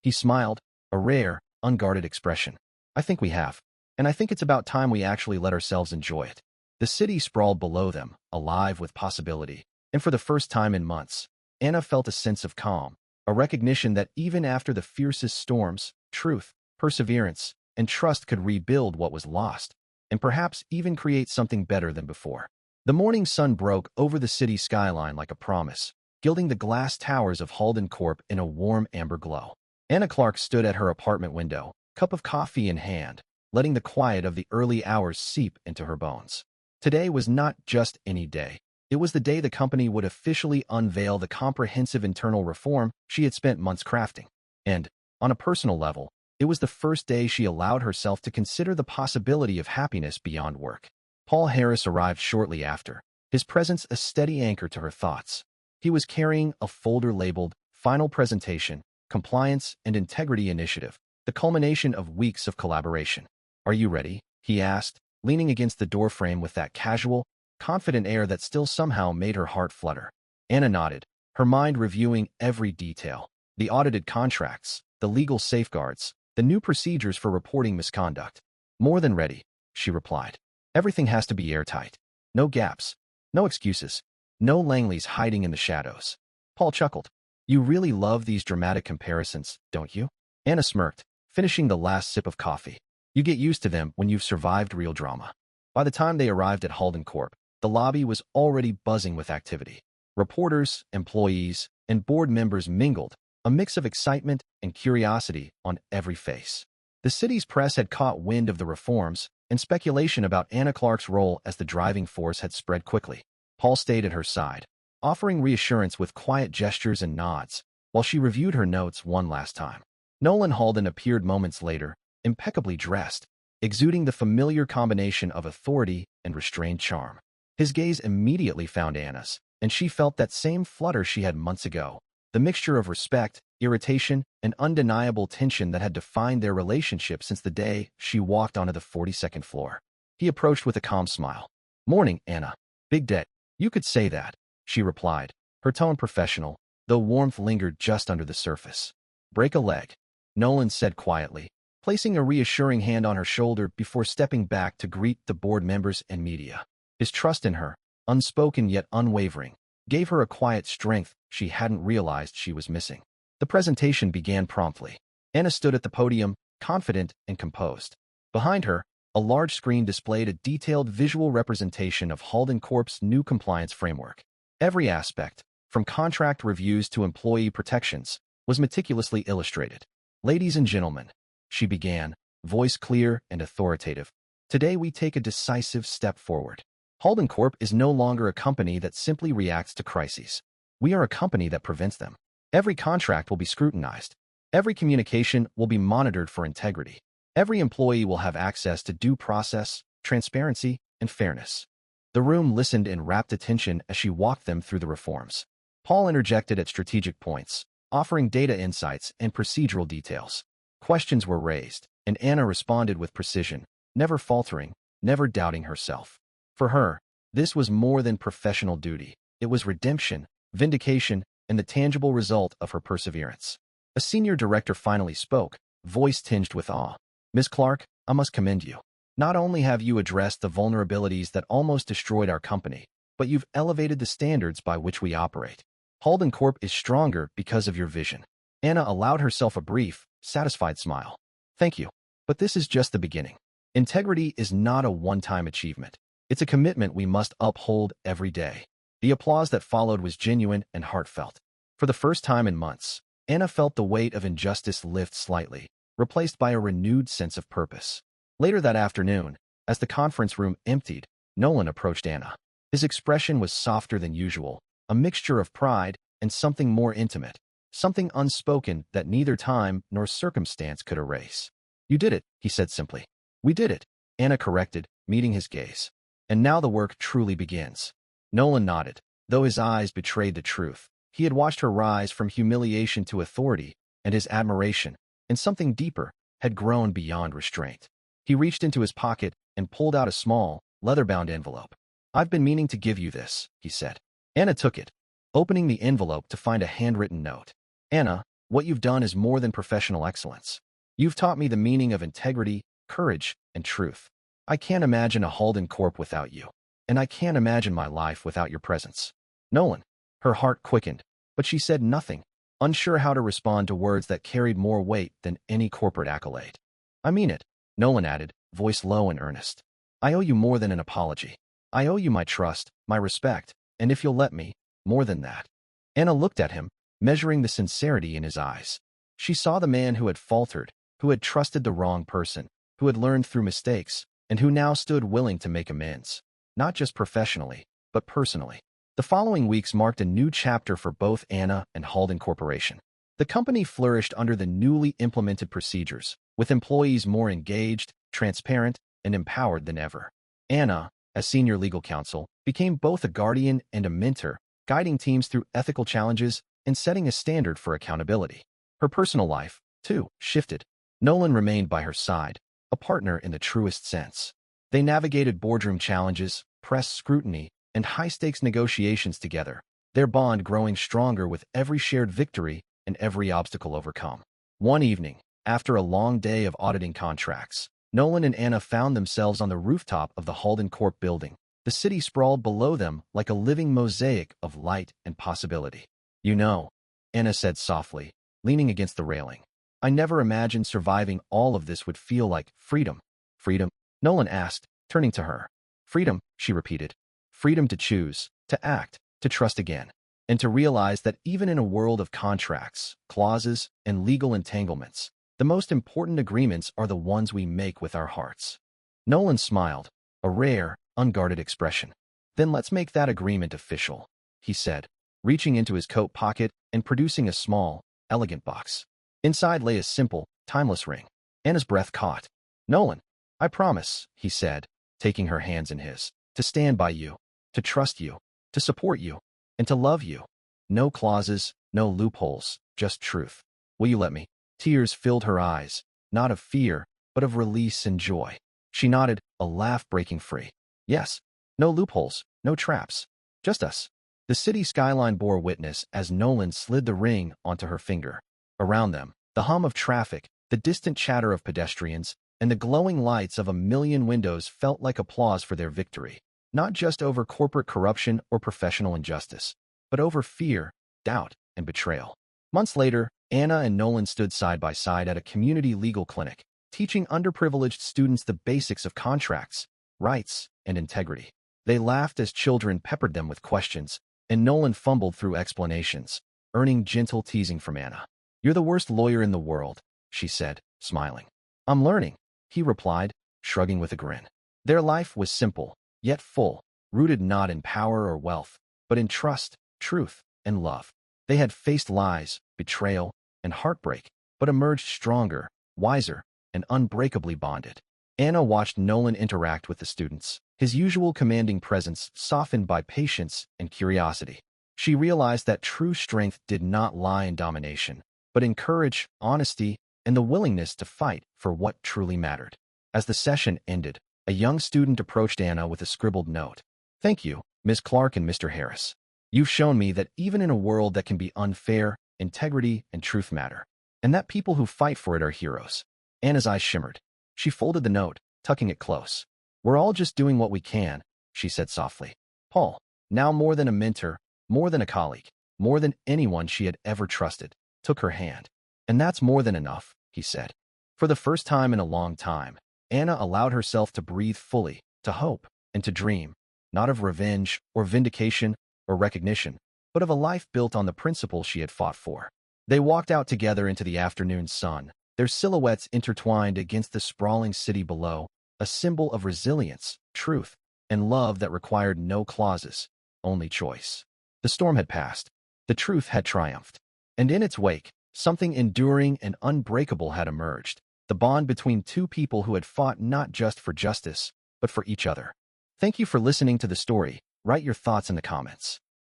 He smiled, a rare, unguarded expression. "I think we have. And I think it's about time we actually let ourselves enjoy it." The city sprawled below them, alive with possibility. And for the first time in months, Anna felt a sense of calm, a recognition that even after the fiercest storms, truth, perseverance, and trust could rebuild what was lost, and perhaps even create something better than before. The morning sun broke over the city skyline like a promise, gilding the glass towers of Halden Corp in a warm amber glow. Anna Clark stood at her apartment window, cup of coffee in hand, letting the quiet of the early hours seep into her bones. Today was not just any day. It was the day the company would officially unveil the comprehensive internal reform she had spent months crafting. And, on a personal level, it was the first day she allowed herself to consider the possibility of happiness beyond work. Paul Harris arrived shortly after, his presence a steady anchor to her thoughts. He was carrying a folder labeled Final Presentation, Compliance and Integrity Initiative, the culmination of weeks of collaboration. "Are you ready?" he asked, leaning against the doorframe with that casual, confident air that still somehow made her heart flutter. Anna nodded, her mind reviewing every detail: the audited contracts, the legal safeguards, the new procedures for reporting misconduct. "More than ready," she replied. "Everything has to be airtight. No gaps, no excuses, no Langleys hiding in the shadows." Paul chuckled. "You really love these dramatic comparisons, don't you?" Anna smirked, finishing the last sip of coffee. "You get used to them when you've survived real drama." By the time they arrived at Halden Corp, the lobby was already buzzing with activity. Reporters, employees, and board members mingled, a mix of excitement and curiosity on every face. The city's press had caught wind of the reforms, and speculation about Anna Clark's role as the driving force had spread quickly. Paul stayed at her side, offering reassurance with quiet gestures and nods, while she reviewed her notes one last time. Nolan Halden appeared moments later, impeccably dressed, exuding the familiar combination of authority and restrained charm. His gaze immediately found Anna's, and she felt that same flutter she had months ago, the mixture of respect, irritation, and undeniable tension that had defined their relationship since the day she walked onto the 42nd floor. He approached with a calm smile. "Morning, Anna." "Big day. You could say that," she replied, her tone professional, though warmth lingered just under the surface. "Break a leg," Nolan said quietly, placing a reassuring hand on her shoulder before stepping back to greet the board members and media. His trust in her, unspoken yet unwavering, gave her a quiet strength she hadn't realized she was missing. The presentation began promptly. Anna stood at the podium, confident and composed. Behind her, a large screen displayed a detailed visual representation of Halden Corp's new compliance framework. Every aspect, from contract reviews to employee protections, was meticulously illustrated. "Ladies and gentlemen," she began, voice clear and authoritative, "today we take a decisive step forward. Halden Corp is no longer a company that simply reacts to crises. We are a company that prevents them. Every contract will be scrutinized. Every communication will be monitored for integrity. Every employee will have access to due process, transparency, and fairness. The room listened in rapt attention as she walked them through the reforms. Paul interjected at strategic points, offering data insights and procedural details. Questions were raised, and Anna responded with precision, never faltering, never doubting herself. For her, this was more than professional duty. It was redemption, vindication, and the tangible result of her perseverance. A senior director finally spoke, voice tinged with awe. "Ms. Clark, I must commend you. Not only have you addressed the vulnerabilities that almost destroyed our company, but you've elevated the standards by which we operate. Halden Corp is stronger because of your vision." Anna allowed herself a brief, satisfied smile. "Thank you. But this is just the beginning. Integrity is not a one-time achievement. It's a commitment we must uphold every day." The applause that followed was genuine and heartfelt. For the first time in months, Anna felt the weight of injustice lift slightly, replaced by a renewed sense of purpose. Later that afternoon, as the conference room emptied, Nolan approached Anna. His expression was softer than usual, a mixture of pride and something more intimate, something unspoken that neither time nor circumstance could erase. "You did it," he said simply. "We did it," Anna corrected, meeting his gaze. "And now the work truly begins." Nolan nodded, though his eyes betrayed the truth. He had watched her rise from humiliation to authority, and his admiration, and something deeper, had grown beyond restraint. He reached into his pocket and pulled out a small, leather-bound envelope. "I've been meaning to give you this," he said. Anna took it, opening the envelope to find a handwritten note. "Anna, what you've done is more than professional excellence. You've taught me the meaning of integrity, courage, and truth. I can't imagine a Halden Corp without you, and I can't imagine my life without your presence." Nolan. Her heart quickened, but she said nothing, unsure how to respond to words that carried more weight than any corporate accolade. "I mean it," Nolan added, voice low and earnest. "I owe you more than an apology. I owe you my trust, my respect, and if you'll let me, more than that." Anna looked at him, measuring the sincerity in his eyes. She saw the man who had faltered, who had trusted the wrong person, who had learned through mistakes, and who now stood willing to make amends, not just professionally, but personally. The following weeks marked a new chapter for both Anna and Halden Corporation. The company flourished under the newly implemented procedures, with employees more engaged, transparent, and empowered than ever. Anna, as senior legal counsel, became both a guardian and a mentor, guiding teams through ethical challenges and setting a standard for accountability. Her personal life, too, shifted. Nolan remained by her side, a partner in the truest sense. They navigated boardroom challenges, press scrutiny, and high-stakes negotiations together, their bond growing stronger with every shared victory and every obstacle overcome. One evening, after a long day of auditing contracts, Nolan and Anna found themselves on the rooftop of the Halden Corp building. The city sprawled below them like a living mosaic of light and possibility. "You know," Anna said softly, leaning against the railing, "I never imagined surviving all of this would feel like freedom." "Freedom?" Nolan asked, turning to her. "Freedom," she repeated. "Freedom to choose, to act, to trust again, and to realize that even in a world of contracts, clauses, and legal entanglements, the most important agreements are the ones we make with our hearts." Nolan smiled, a rare, unguarded expression. "Then let's make that agreement official," he said, reaching into his coat pocket and producing a small, elegant box. Inside lay a simple, timeless ring. Anna's breath caught. "Nolan, I promise," he said, taking her hands in his, "to stand by you, to trust you, to support you, and to love you. No clauses, no loopholes, just truth. Will you let me?" Tears filled her eyes, not of fear, but of release and joy. She nodded, a laugh breaking free. "Yes, no loopholes, no traps, just us." The city skyline bore witness as Nolan slid the ring onto her finger. Around them, the hum of traffic, the distant chatter of pedestrians, and the glowing lights of a million windows felt like applause for their victory, not just over corporate corruption or professional injustice, but over fear, doubt, and betrayal. Months later, Anna and Nolan stood side by side at a community legal clinic, teaching underprivileged students the basics of contracts, rights, and integrity. They laughed as children peppered them with questions, and Nolan fumbled through explanations, earning gentle teasing from Anna. "You're the worst lawyer in the world," she said, smiling. "I'm learning," he replied, shrugging with a grin. Their life was simple, yet full, rooted not in power or wealth, but in trust, truth, and love. They had faced lies, betrayal, and heartbreak, but emerged stronger, wiser, and unbreakably bonded. Anna watched Nolan interact with the students, his usual commanding presence softened by patience and curiosity. She realized that true strength did not lie in domination, but in courage, honesty, and the willingness to fight for what truly mattered. As the session ended, a young student approached Anna with a scribbled note. "Thank you, Ms. Clark and Mr. Harris. You've shown me that even in a world that can be unfair, integrity and truth matter, and that people who fight for it are heroes." Anna's eyes shimmered. She folded the note, tucking it close. "We're all just doing what we can," she said softly. Paul, now more than a mentor, more than a colleague, more than anyone she had ever trusted, took her hand. "And that's more than enough," he said. For the first time in a long time, Anna allowed herself to breathe fully, to hope, and to dream, not of revenge or vindication or recognition, but of a life built on the principles she had fought for. They walked out together into the afternoon sun, their silhouettes intertwined against the sprawling city below, a symbol of resilience, truth, and love that required no clauses, only choice. The storm had passed. The truth had triumphed. And in its wake, something enduring and unbreakable had emerged, the bond between two people who had fought not just for justice, but for each other. Thank you for listening to the story. Write your thoughts in the comments.